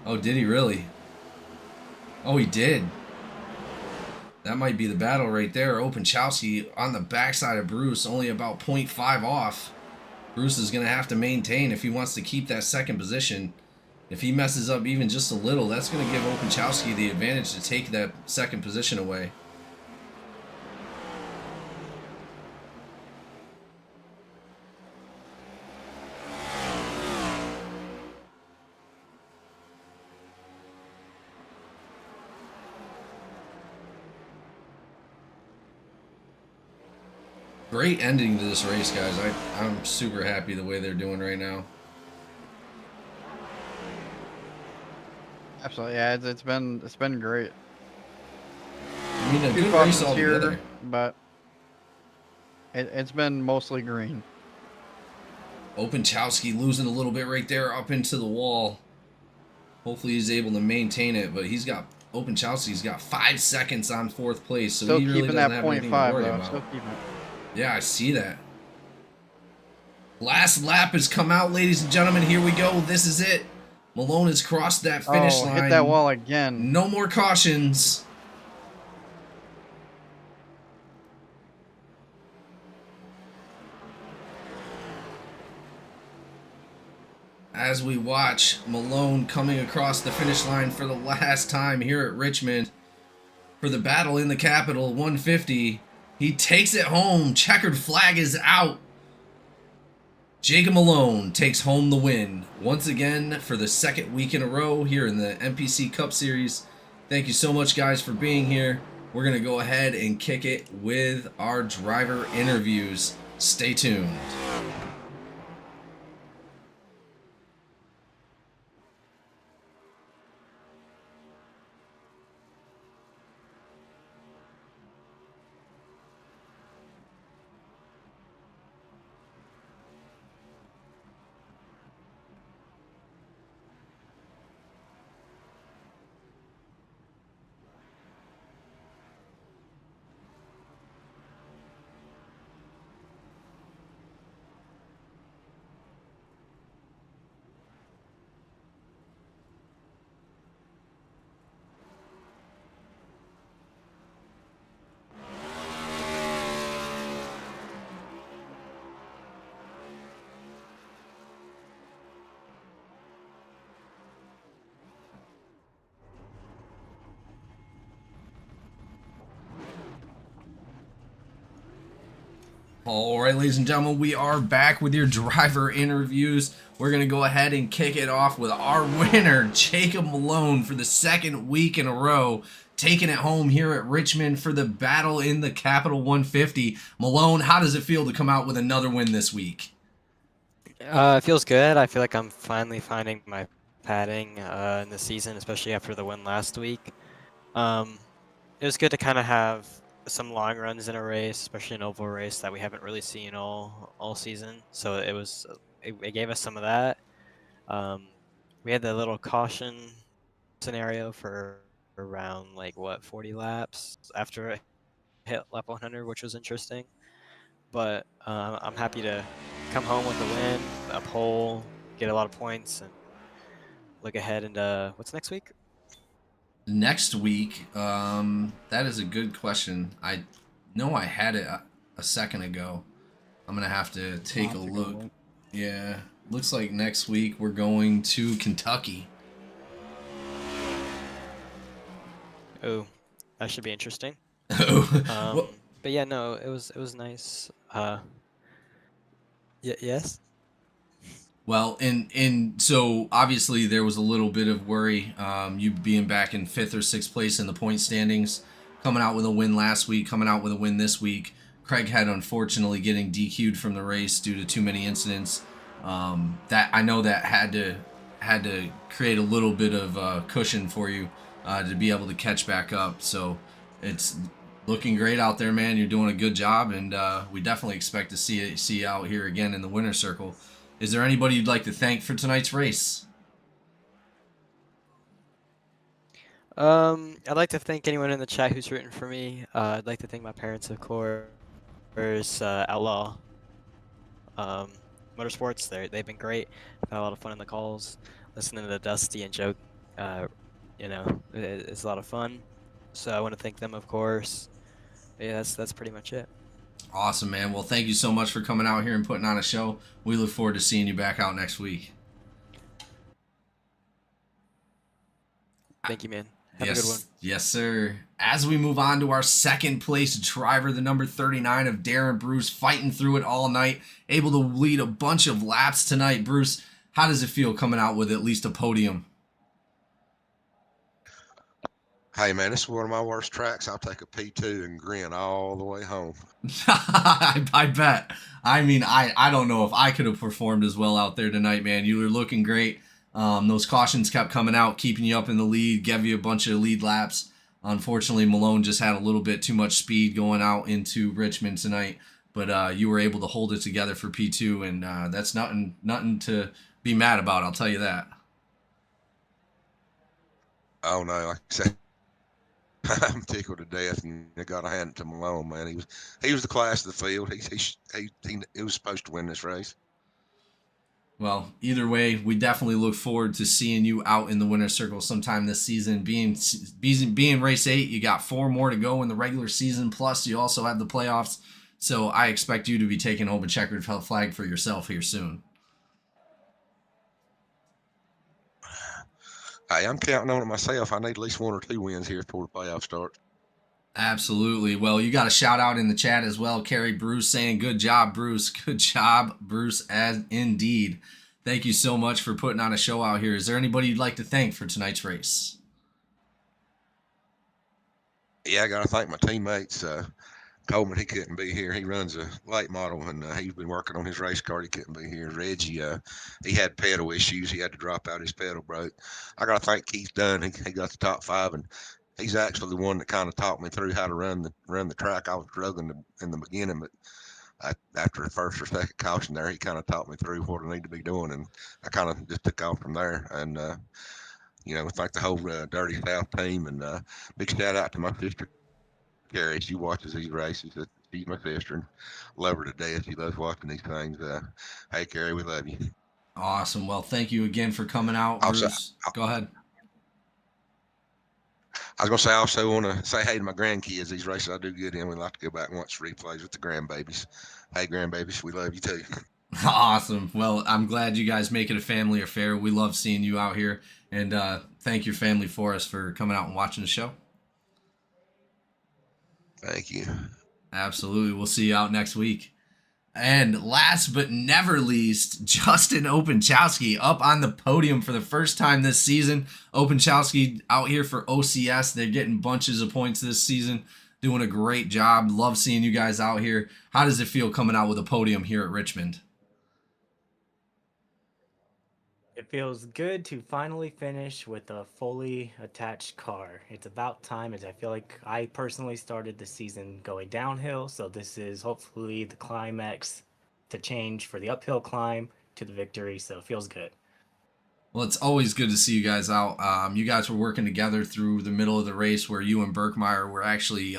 Oh, did he really? Oh, he did. That might be the battle right there. Openchowski on the backside of Bruce, only about 0.5 off. Bruce is going to have to maintain if he wants to keep that second position. If he messes up even just a little, that's going to give Openchowski the advantage to take that second position away. Great ending to this race, guys. I'm super happy the way they're doing right now. Absolutely, yeah. It's been great. I mean, a Two good buses race altogether. here, but it's been mostly green. Openchowski losing a little bit right there up into the wall. Hopefully he's able to maintain it, but Openchowski's got 5 seconds on fourth place, so Still he really keeping doesn't that have anything to 0.5 worry though. about. Still keeping it. Yeah, I see that. Last lap has come out, ladies and gentlemen. Here we go. This is it. Malone has crossed that finish Oh, line. hit that wall again. No more cautions. As we watch Malone coming across the finish line for the last time here at Richmond for the battle in the Capitol 150. He takes it home. Checkered flag is out. Jacob Malone takes home the win once again for the second week in a row here in the NPC Cup Series. Thank you so much, guys, for being here. We're going to go ahead and kick it with our driver interviews. Stay tuned. All right, ladies and gentlemen, we are back with your driver interviews. We're going to go ahead and kick it off with our winner, Jacob Malone, for the second week in a row, taking it home here at Richmond for the battle in the Capitol 150. Malone, how does it feel to come out with another win this week? It feels good. I feel like I'm finally finding my padding in the season, especially after the win last week. It was good to kind of have some long runs in a race, especially an oval race that we haven't really seen all season. So it gave us some of that. We had the little caution scenario for around 40 laps after I hit lap 100, which was interesting. But I'm happy to come home with a win, a pole, get a lot of points, and look ahead into what's next week. Next week, that is a good question. I know I had it a second ago. I'm going to have to take a look. Yeah, looks like next week we're going to Kentucky. Oh, that should be interesting. Well, But yeah, no, it was nice. Yes. well, and so obviously there was a little bit of worry, you being back in 5th or 6th place in the point standings, coming out with a win last week, coming out with a win this week. Craig had unfortunately getting DQ'd from the race due to too many incidents. That I know that had to create a little bit of cushion for you to be able to catch back up. So it's looking great out there, man. You're doing a good job, and we definitely expect to see you out here again in the winner's circle. Is there anybody you'd like to thank for tonight's race? I'd like to thank anyone in the chat who's rooting for me. I'd like to thank my parents, of course. Outlaw Motorsports. They've been great. I've had a lot of fun in the calls. Listening to Dusty and Joe, it's a lot of fun. So I want to thank them, of course. Yeah, that's pretty much it. Awesome, man. Well, thank you so much for coming out here and putting on a show. We look forward to seeing you back out next week. Thank you, man. Have a good one. Yes, sir. As we move on to our second place driver, the number 39 of Darren Bruce, fighting through it all night, able to lead a bunch of laps tonight. Bruce, how does it feel coming out with at least a podium? Hey, man, this is one of my worst tracks. I'll take a P2 and grin all the way home. I bet. I mean, I don't know if I could have performed as well out there tonight, man. You were looking great. Those cautions kept coming out, keeping you up in the lead, gave you a bunch of lead laps. Unfortunately, Malone just had a little bit too much speed going out into Richmond tonight, but you were able to hold it together for P2, and that's nothing to be mad about, I'll tell you that. Oh, no, like I said, I'm tickled to death, and I got to hand it to Malone, man. He was the class of the field. He was supposed to win this race. Well, either way, we definitely look forward to seeing you out in the winner's circle sometime this season. Being race 8, you got 4 more to go in the regular season. Plus, you also have the playoffs. So I expect you to be taking home a checkered flag for yourself here soon. Hey, I'm counting on it myself. I need at least 1 or 2 wins here before the playoff starts. Absolutely. Well, you got a shout out in the chat as well. Carrie Bruce saying, good job, Bruce. Good job, Bruce, as indeed. Thank you so much for putting on a show out here. Is there anybody you'd like to thank for tonight's race? Yeah, I got to thank my teammates. Coleman, he couldn't be here. He runs a late model, and he's been working on his race car. He couldn't be here. Reggie, he had pedal issues. He had to drop out. His pedal broke. I got to thank Keith Dunn. He got the top 5, and he's actually the one that kind of taught me through how to run the track. I was struggling in the beginning, but after the first or second caution there, he kind of taught me through what I need to be doing, and I kind of just took off from there. And thank the whole Dirty South team, and big shout out to my sister Carrie. She watches these races. She's my sister, and love her to death. She loves watching these things. Hey, Carrie, we love you. Awesome. Well, thank you again for coming out, Bruce. Go ahead. I was going to say, I also want to say hey to my grandkids. These races I do good in. We like to go back and watch replays with the grandbabies. Hey, grandbabies, we love you too. Awesome. Well, I'm glad you guys make it a family affair. We love seeing you out here. And thank your family for us for coming out and watching the show. Thank you. Absolutely. We'll see you out next week. And last but never least, Justin Openchowski up on the podium for the first time this season. Openchowski out here for OCS. They're getting bunches of points this season. Doing a great job. Love seeing you guys out here. How does it feel coming out with a podium here at Richmond? It feels good to finally finish with a fully attached car. It's about time, as I feel like I personally started the season going downhill, so this is hopefully the climax to change for the uphill climb to the victory, so it feels good. Well, it's always good to see you guys out. You guys were working together through the middle of the race where you and Birkmeyer were actually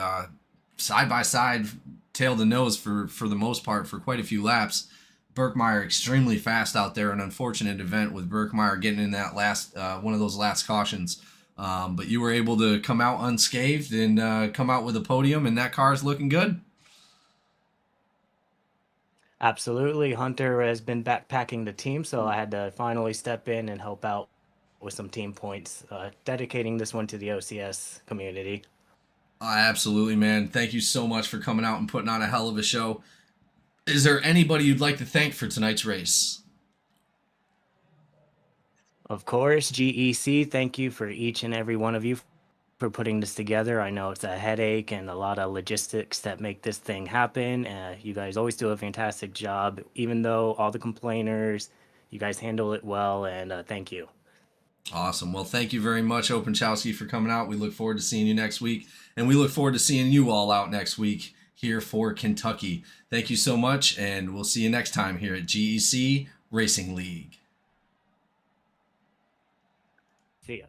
side by side, tail to nose for the most part for quite a few laps. Birkmeyer extremely fast out there. An unfortunate event with Birkmeyer getting in that last one of those last cautions. But you were able to come out unscathed and come out with a podium, and that car is looking good. Absolutely. Hunter has been backpacking the team, so I had to finally step in and help out with some team points, dedicating this one to the OCS community. Absolutely, man. Thank you so much for coming out and putting on a hell of a show. Is there anybody you'd like to thank for tonight's race? Of course, GEC, thank you for each and every one of you for putting this together. I know it's a headache and a lot of logistics that make this thing happen. You guys always do a fantastic job, even though all the complainers, you guys handle it well, and thank you. Awesome. Well, thank you very much, Openchowski, for coming out. We look forward to seeing you next week, and we look forward to seeing you all out next week here for Kentucky. Thank you so much, and we'll see you next time here at GEC Racing League. See ya.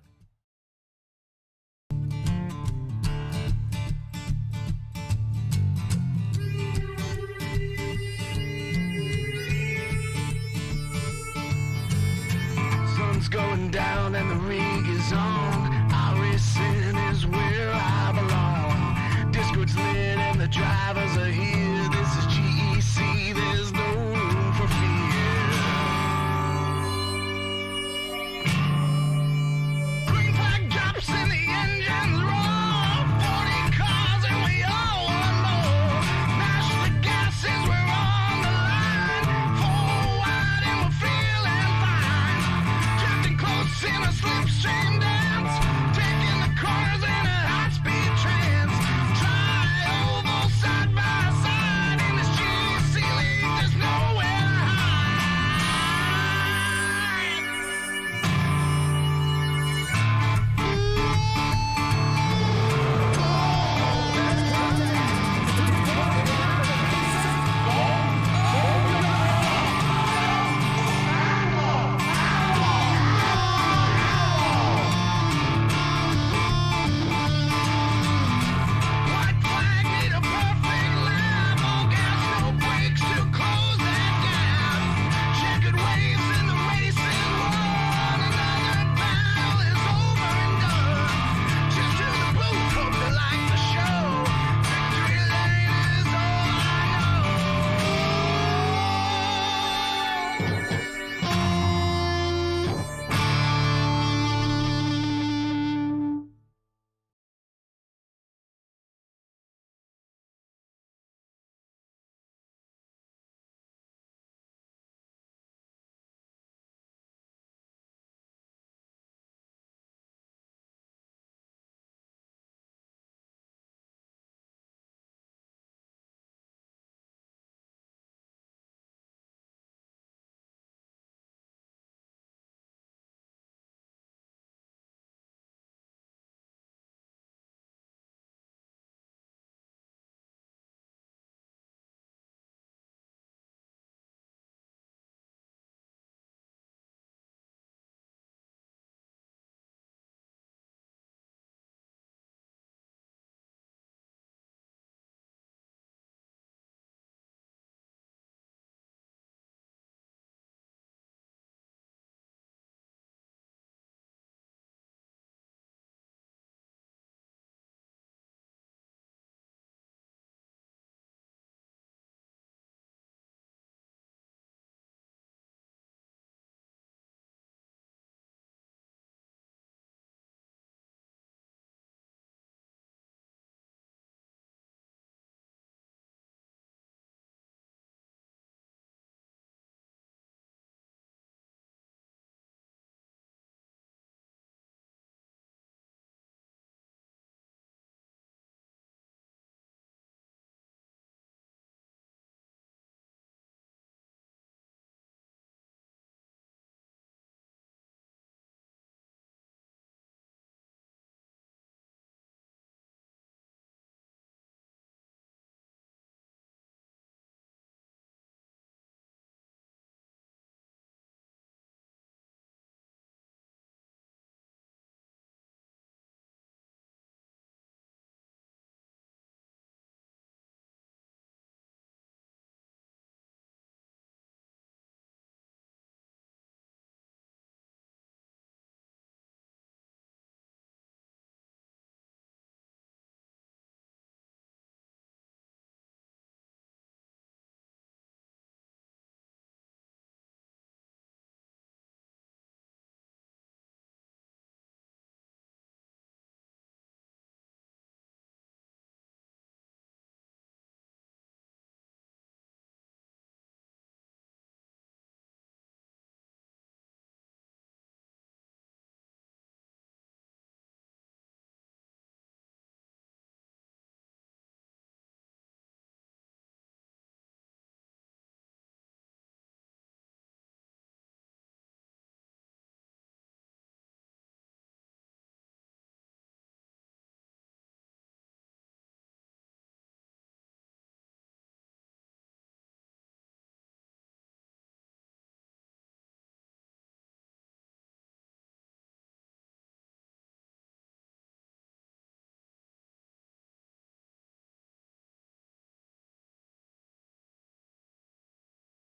Sun's going down and the rig is on. iRacing is where I belong. Discord's lit and the drivers are here.